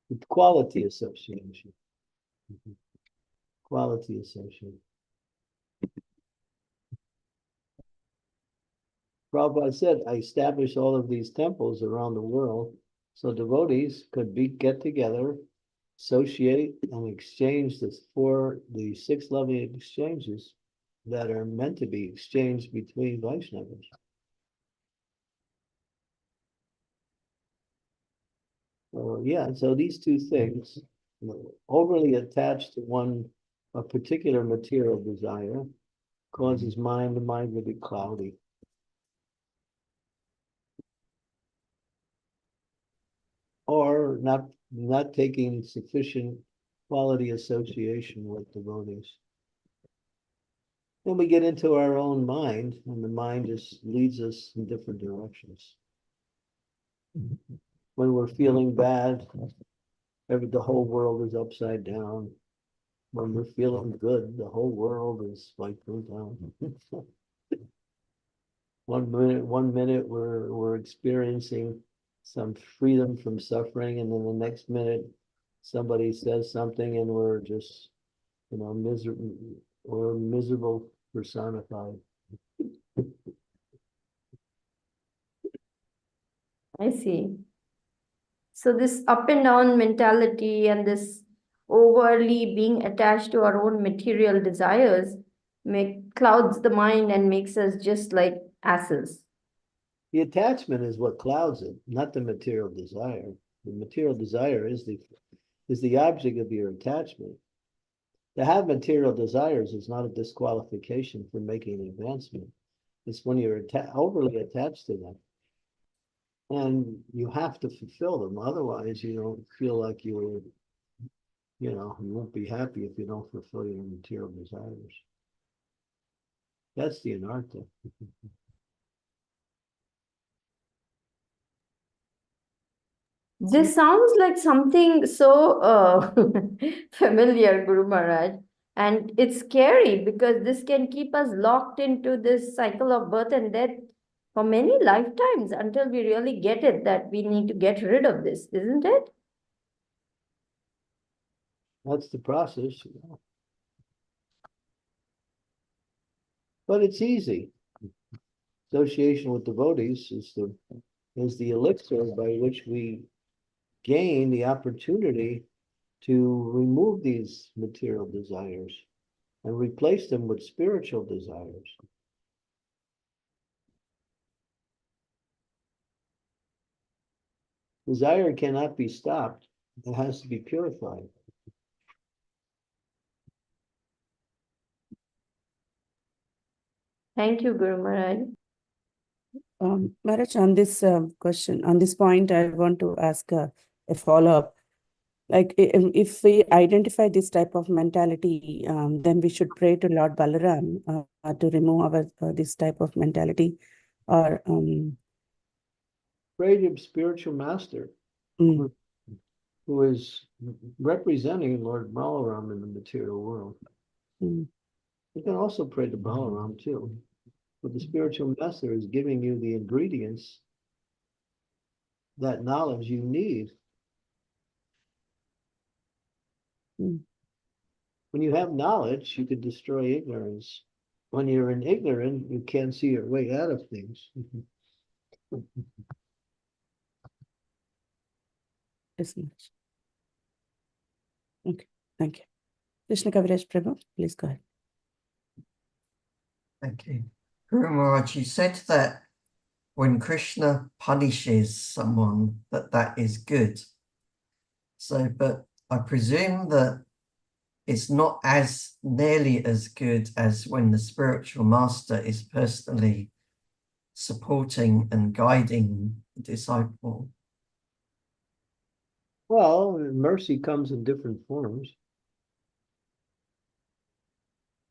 With quality association. Quality association. Prabhupada said, I established all of these temples around the world so devotees could get together, associate, and exchange the 6 loving exchanges that are meant to be exchanged between Vaishnavas. So yeah, so these two things, overly attached to a particular material desire, causes the mind to be cloudy. Or not taking sufficient quality association with devotees. Then we get into our own mind, and the mind just leads us in different directions. When we're feeling bad, the whole world is upside down. When we're feeling good, the whole world is like down. One minute we're experiencing some freedom from suffering, and then the next minute somebody says something and we're just miserable or miserable personified. I see. So this up and down mentality and this overly being attached to our own material desires clouds the mind and makes us just like asses. The attachment is what clouds it, not the material desire. The material desire is the object of your attachment. To have material desires is not a disqualification for making an advancement. It's when you're overly attached to them. And you have to fulfill them. Otherwise, you don't feel like you won't be happy if you don't fulfill your material desires. That's the anartha. This sounds like something so familiar, Guru Maharaj. And it's scary because this can keep us locked into this cycle of birth and death for many lifetimes until we really get it that we need to get rid of this, isn't it? That's the process. But it's easy. Association with devotees is the elixir by which we gain the opportunity to remove these material desires and replace them with spiritual desires. Desire cannot be stopped. It has to be purified. Thank you, Guru Maharaj. Maharaj, on this question, on this point, I want to ask a follow-up. Like, if we identify this type of mentality, then we should pray to Lord Balaram to remove this type of mentality, or Pray to spiritual master who is representing Lord Balaram in the material world. You can also pray to Balaram too. But the spiritual master is giving you the ingredients, that knowledge you need. When you have knowledge, you can destroy ignorance. When you're in ignorance, you can't see your way out of things. Yes, Maharaj. Okay, thank you. Krishna Kaviraj Prabhu, please go ahead. Thank you. Guru Maharaj, you said that when Krishna punishes someone, that is good. So, but I presume that it's not as nearly as good as when the spiritual master is personally supporting and guiding the disciple. Well, mercy comes in different forms.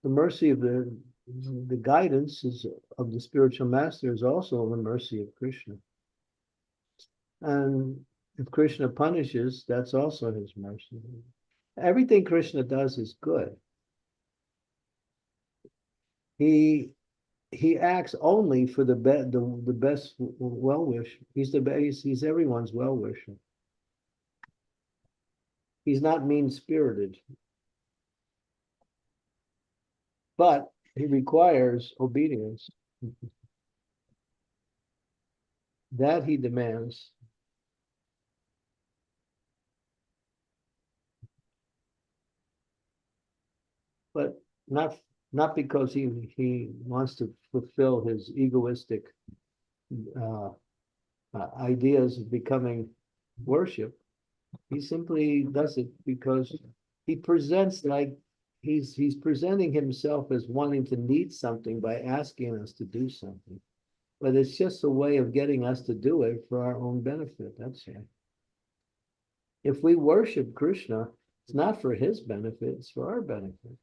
The mercy of the guidance of the spiritual master is also the mercy of Krishna. And if Krishna punishes, that's also his mercy. Everything Krishna does is good. He acts only for the best well wish. He's everyone's well wisher. He's not mean spirited, but he requires obedience. That he demands. But not because he wants to fulfill his egoistic ideas of becoming worship. He simply does it because he presents like he's presenting himself as wanting to need something by asking us to do something. But it's just a way of getting us to do it for our own benefit. That's it. If we worship Krishna, it's not for his benefit, it's for our benefit.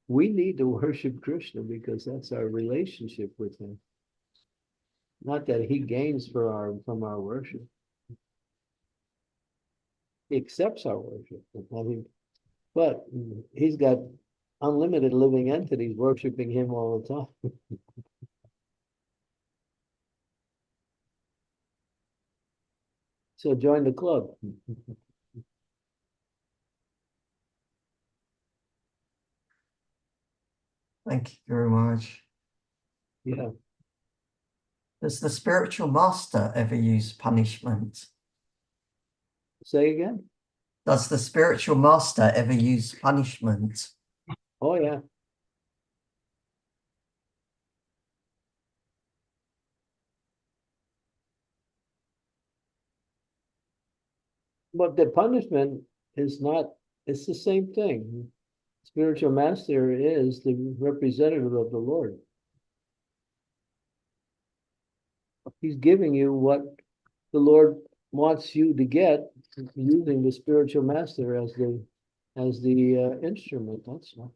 We need to worship Krishna because that's our relationship with him. Not that he gains from our worship. He accepts our worship. But he's got unlimited living entities worshiping him all the time. So join the club. Thank you very much. Yeah. Does the spiritual master ever use punishment? Say again? Does the spiritual master ever use punishment? Oh, yeah. But the punishment is not, it's the same thing. Spiritual master is the representative of the Lord. He's giving you what the Lord wants you to get using the spiritual master as the instrument. That's all.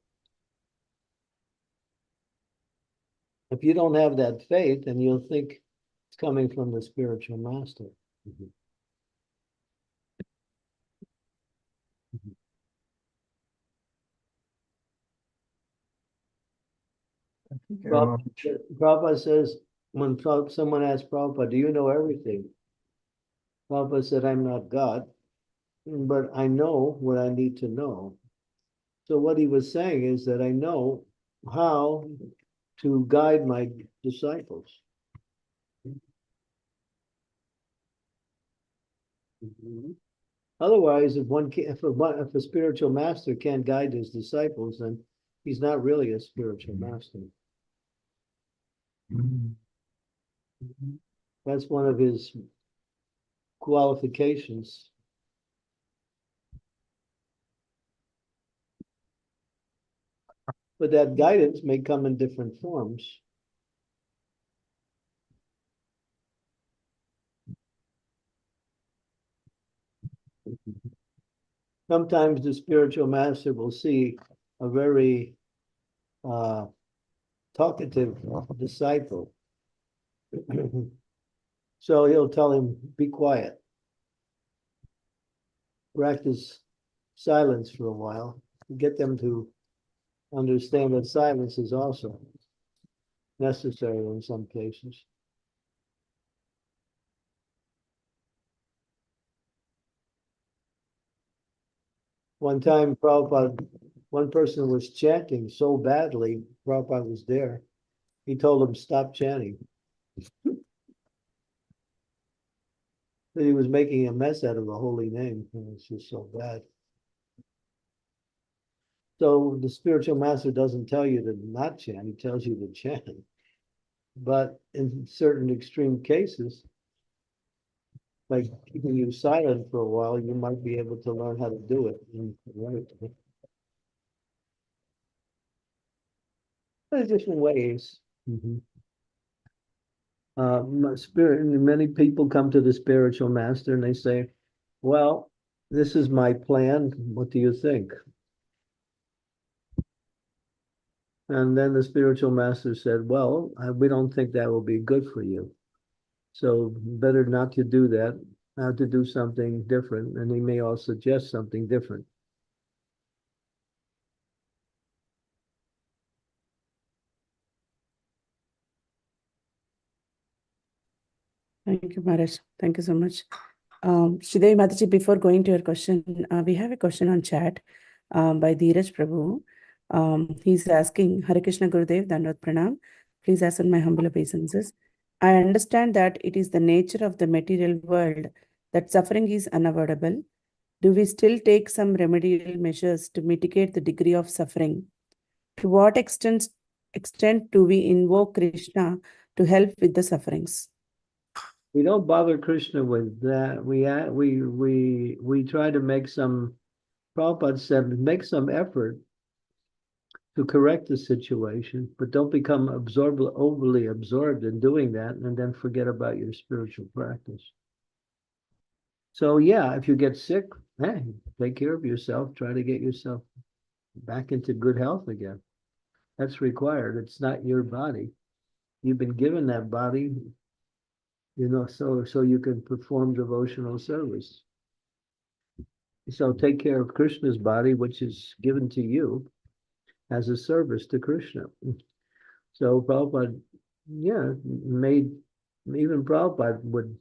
If you don't have that faith, then you'll think it's coming from the spiritual master. Thank you very much. Prabhupada says, when someone asks Prabhupada, do you know everything? Prabhupada said, I'm not God, but I know what I need to know. So what he was saying is that I know how to guide my disciples. Otherwise, if a spiritual master can't guide his disciples, then he's not really a spiritual master. That's one of his qualifications. But that guidance may come in different forms. Sometimes the spiritual master will see a very talkative disciple. So he'll tell him, be quiet. Practice silence for a while. Get them to understand that silence is also necessary in some cases. One time, one person was chanting so badly, Prabhupada was there. He told him, stop chanting. That he was making a mess out of a holy name. It's just so bad. So the spiritual master doesn't tell you to not chant, he tells you to chant. But in certain extreme cases, like keeping you silent for a while, you might be able to learn how to do it. Right. There's different ways. Many people come to the spiritual master and they say, well, this is my plan. What do you think? And then the spiritual master said, well, we don't think that will be good for you. So better not to do that, to do something different. And he may also suggest something different. Thank you, Maharaj. Thank you so much. Sridevi Mataji, before going to your question, we have a question on chat by Dheeraj Prabhu. He's asking, Hare Krishna Gurudev, Dandot Pranam. Please accept my humble obeisances. I understand that it is the nature of the material world that suffering is unavoidable. Do we still take some remedial measures to mitigate the degree of suffering? To what extent do we invoke Krishna to help with the sufferings? We don't bother Krishna with that. We try to make some, Prabhupada said, make some effort to correct the situation, but don't become overly absorbed in doing that and then forget about your spiritual practice. So yeah, if you get sick, hey, take care of yourself, try to get yourself back into good health again. That's required. It's not your body. You've been given that body, so you can perform devotional service. So take care of Krishna's body, which is given to you as a service to Krishna. So Prabhupada, even Prabhupada would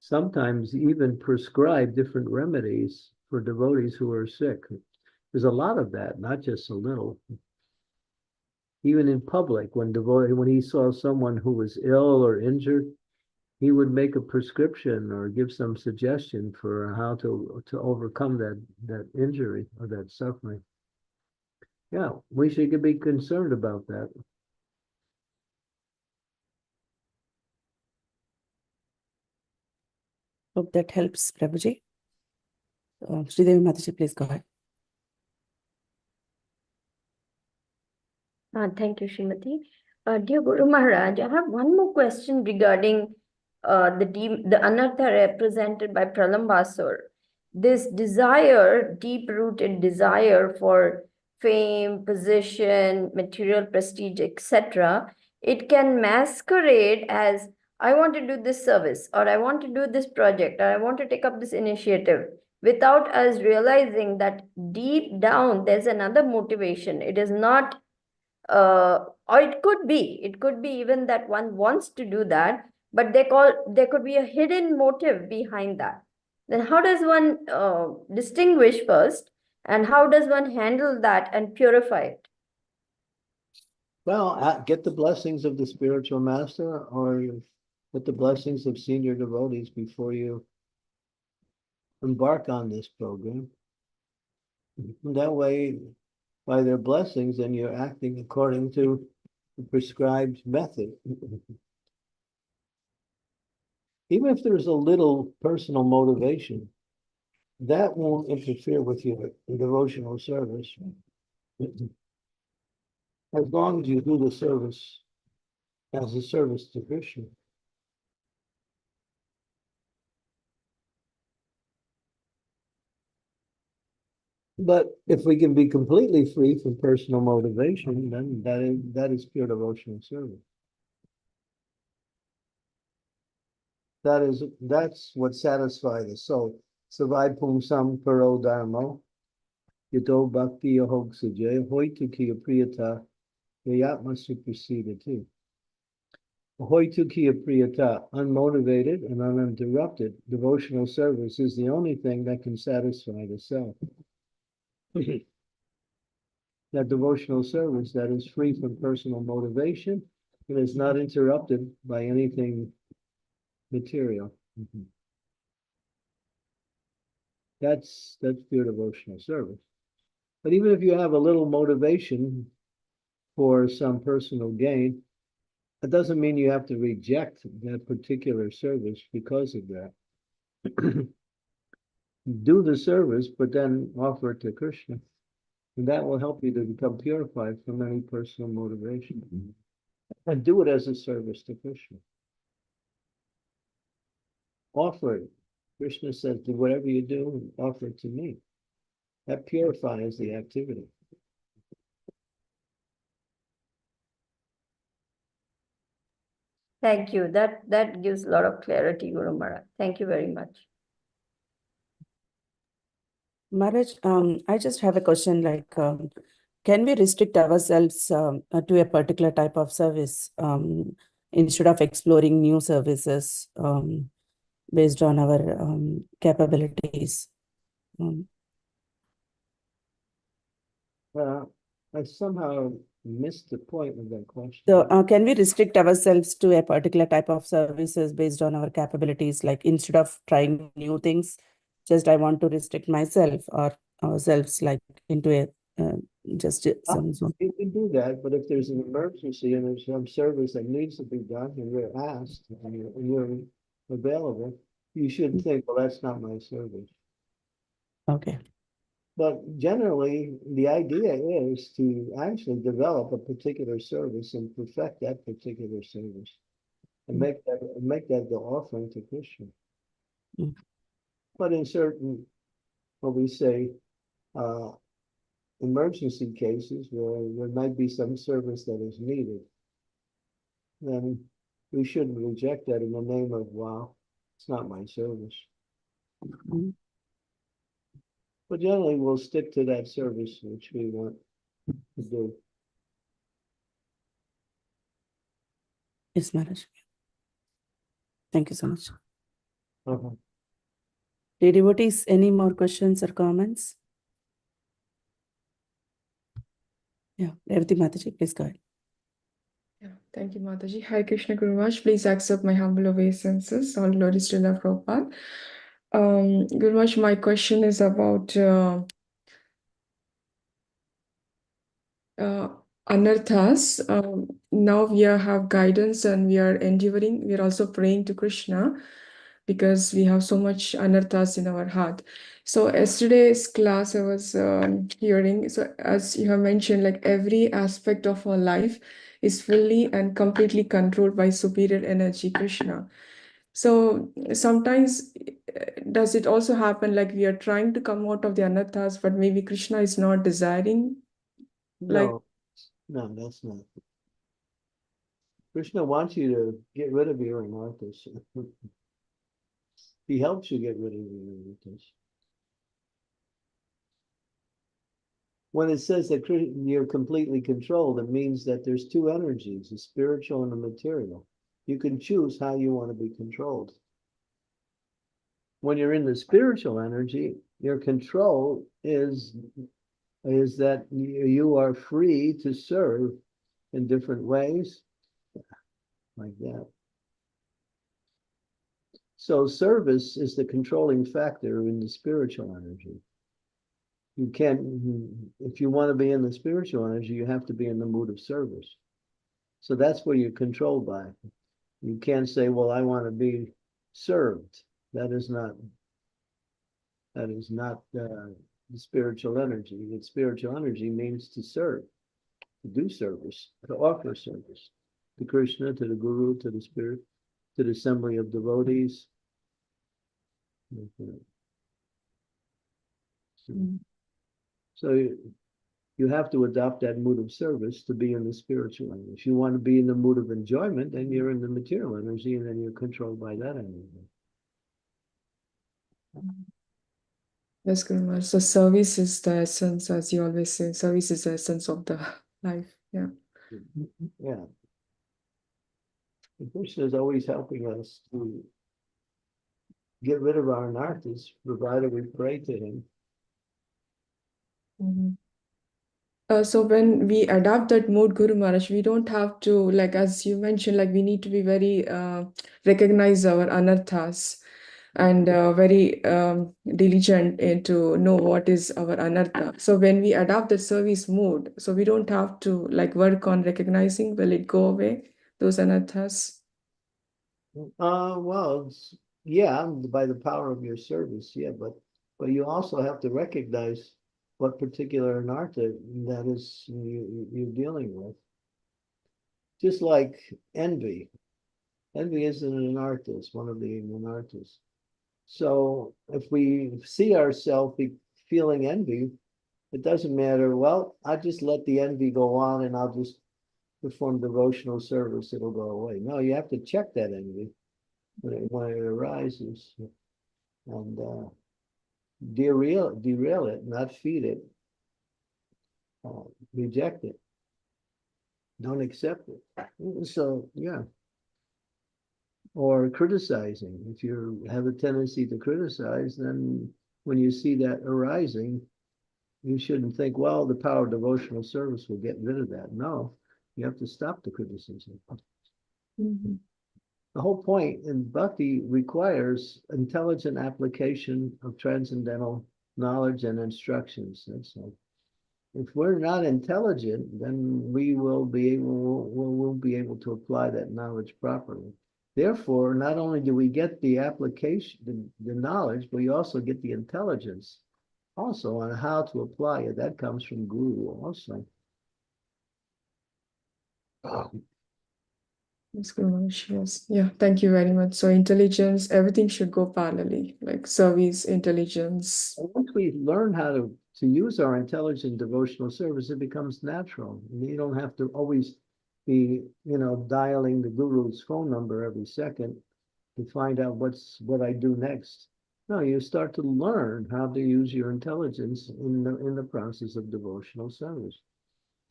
sometimes even prescribe different remedies for devotees who are sick. There's a lot of that, not just a little. Even in public, when he saw someone who was ill or injured, he would make a prescription or give some suggestion for how to overcome that injury or that suffering. Yeah, we should be concerned about that. Hope that helps, Prabhuji. Sridevi Mataji, please go ahead. Thank you, Srimati. Dear Guru Maharaj, I have one more question regarding the anartha represented by Pralambasur. This desire, deep-rooted desire for fame, position, material prestige, etc., it can masquerade as, I want to do this service, or I want to do this project, or I want to take up this initiative, without us realizing that deep down there's another motivation. It is not or it could be even that one wants to do that, but there could be a hidden motive behind that. Then how does one distinguish first, and how does one handle that and purify it? Well, get the blessings of the spiritual master or get the blessings of senior devotees before you embark on this program. That way, by their blessings, then you're acting according to the prescribed method. Even if there's a little personal motivation, that won't interfere with your devotional service. As long as you do the service as a service to Krishna. But if we can be completely free from personal motivation, then that is pure devotional service. That's what satisfies the soul. Savai pumsam paro dharmo, yato bhakti ahog sujay, hoitu kiya priyata, yayatma suprasida too. Hoitu kiya priyata, unmotivated and uninterrupted devotional service is the only thing that can satisfy the self. That devotional service that is free from personal motivation and is not interrupted by anything material. That's pure devotional service. But even if you have a little motivation for some personal gain, it doesn't mean you have to reject that particular service because of that. Do the service, but then offer it to Krishna. And that will help you to become purified from any personal motivation. And do it as a service to Krishna. Offer it. Krishna says, do whatever you do, offer it to me. That purifies the activity. Thank you. That gives a lot of clarity, Guru Maharaj. Thank you very much. Maharaj, I just have a question like, can we restrict ourselves to a particular type of service instead of exploring new services based on our capabilities? I somehow missed the point of that question. So can we restrict ourselves to a particular type of services based on our capabilities? Like instead of trying new things, just I want to restrict myself or ourselves like into a just some zone. You can do that, but if there's an emergency and there's some service that needs to be done and you're asked and you're available, you shouldn't think, well, that's not my service. Okay. But generally, the idea is to actually develop a particular service and perfect that particular service and make that the offering to Krishna. Mm. But in certain, what we say, emergency cases where there might be some service that is needed, then we shouldn't reject that in the name of, wow, it's not my service. Mm. But generally, we'll stick to that service which we want to do. Yes, Maharaj. Thank you so much. Uh-huh. Dear devotees, any more questions or comments? Yeah, Revati Mataji, please go ahead. Yeah, thank you, Mataji. Hi, Krishna Guru Maharaj. Please accept my humble obeisances. All glories to Lord Prabhupada. Guru Maharaj, my question is about anarthas. Now we have guidance and we are endeavoring. We are also praying to Krishna because we have so much anarthas in our heart. So yesterday's class I was hearing, so as you have mentioned, like every aspect of our life is fully and completely controlled by superior energy, Krishna. So sometimes does it also happen like we are trying to come out of the anarthas, but maybe Krishna is not desiring? Like, No, that's not. Krishna wants you to get rid of your anarthas. He helps you get rid of your anarthas. When it says that you're completely controlled, it means that there's two energies, the spiritual and the material. You can choose how you want to be controlled. When you're in the spiritual energy, your control is that you are free to serve in different ways, like that. So service is the controlling factor in the spiritual energy. You can't, if you want to be in the spiritual energy, you have to be in the mood of service. So that's where you're controlled by. You can't say, well, I want to be served. That is not the spiritual energy. The spiritual energy means to serve, to do service, to offer service to Krishna, to the Guru, to the Spirit, to the assembly of devotees. So you have to adopt that mood of service to be in the spiritual energy. If you want to be in the mood of enjoyment, then you're in the material energy, and then you're controlled by that energy. yes, Guru Maharaj. So service is the essence, as you always say. Service is the essence of the life. Yeah. Yeah. And Krishna is always helping us to get rid of our anarthas, provided we pray to him. Mhm. So when we adopt that mode, Guru Maharaj, we don't have to, like as you mentioned, like we need to be very recognize our anarthas and very diligent to know what is our anartha. So when we adopt the service mode, so we don't have to like work on recognizing, will it go away, those anarthas? Well, yeah, by the power of your service, yeah, but you also have to recognize what particular anartha that is you're dealing with. Just like envy. Envy isn't an anartha, it's one of the anarthas. So if we see ourselves feeling envy, it doesn't matter. Well, I just let the envy go on and I'll just perform devotional service, it'll go away. No, you have to check that envy when it arises and derail it, not feed it, reject it, don't accept it. So yeah, or criticizing. If you have a tendency to criticize, then when you see that arising, you shouldn't think, well, the power of devotional service will get rid of that. No, you have to stop the criticism. Mhm. The whole point in bhakti requires intelligent application of transcendental knowledge and instructions. And so if we're not intelligent, then we will be able to apply that knowledge properly. Therefore, not only do we get the application, the knowledge, but we also get the intelligence also on how to apply it. That comes from Guru also. Yes, Guru Maharaj, yes. Yeah, thank you very much. So intelligence, everything should go parallelly, like service, intelligence. And once we learn how to use our intelligent devotional service, it becomes natural. You don't have to always be, dialing the Guru's phone number every second to find out what I do next. No, you start to learn how to use your intelligence in the process of devotional service.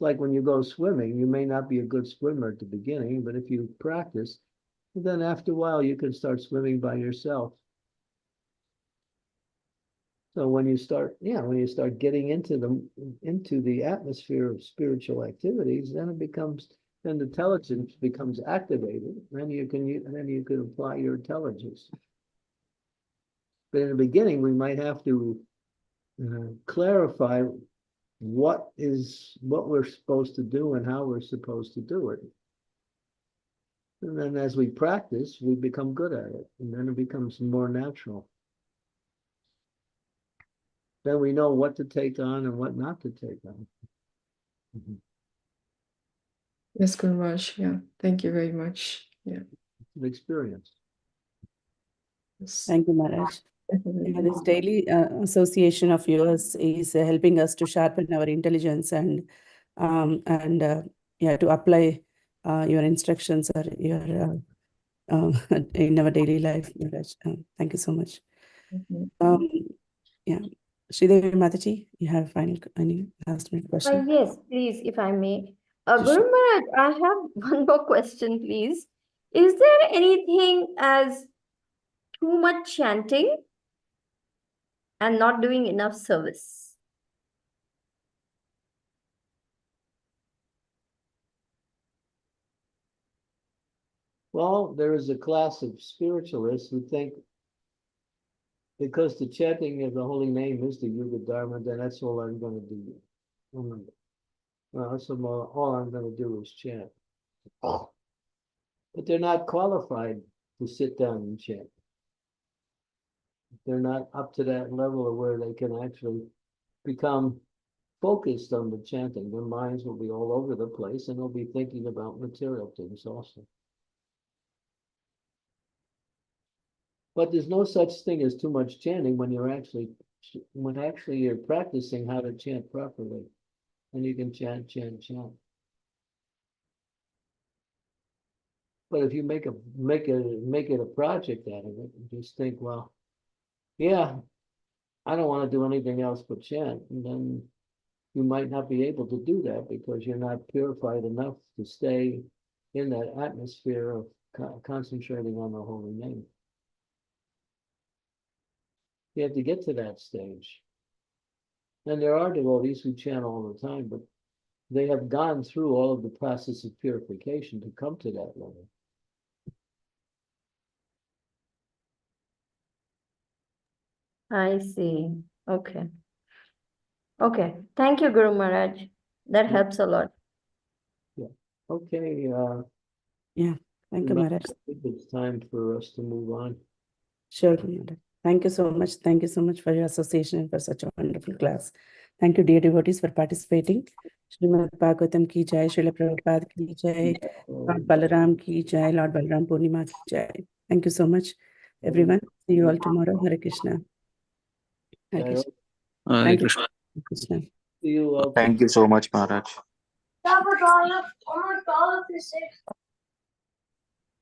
Like when you go swimming, you may not be a good swimmer at the beginning, but if you practice, then after a while you can start swimming by yourself. So when you start getting into the atmosphere of spiritual activities, then the intelligence becomes activated. Then you can apply your intelligence. But in the beginning, we might have to clarify what we're supposed to do and how we're supposed to do it. And then as we practice, we become good at it, and then it becomes more natural. Then we know what to take on and what not to take on. Mm-hmm. Yes, Guru Maharaj, yeah, thank you very much. Yeah. An experience. Yes. Thank you, Maharaj. Definitely. Yeah, this daily association of yours is helping us to sharpen our intelligence and to apply your instructions or your in our daily life, Maharaj. Thank you so much. Yeah, Sridevi Mataji, you have any last minute question? Yes, please, if I may. Sure. Guru Maharaj, I have one more question, please. Is there anything as too much chanting and not doing enough service? Well, there is a class of spiritualists who think because the chanting of the holy name is the Yuga Dharma, then that's all I'm going to do. Well, that's all I'm going to do is chant. But they're not qualified to sit down and chant. They're not up to that level of where they can actually become focused on the chanting. Their minds will be all over the place and they'll be thinking about material things also. But there's no such thing as too much chanting when you're practicing how to chant properly. And you can chant. But if you make it a project out of it, and just think, well, yeah, I don't want to do anything else but chant, and then you might not be able to do that because you're not purified enough to stay in that atmosphere of concentrating on the holy name. You have to get to that stage. And there are devotees who chant all the time, but they have gone through all of the process of purification to come to that level. I see. Okay. Okay. Thank you, Guru Maharaj. That Yeah. helps a lot. Okay, Thank you, Maharaj. I think it's time for us to move on. Sure, Maharaj. Thank you so much. Thank you so much for your association and for such a wonderful class. Thank you, dear devotees, for participating. Srimad Bhagavatam ki jai, Srila Prabhupada ki jai, Lord Balaram ki jai, Lord Balaram Purnima ki jai. Thank you so much, everyone. See you all tomorrow. Hare Krishna. Hare Jai Krishna. Hare Thank you. Krishna. Hare Krishna. See you all. Thank you so much, Maharaj.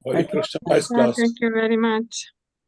Hare Krishna, nice class. Thank you very much.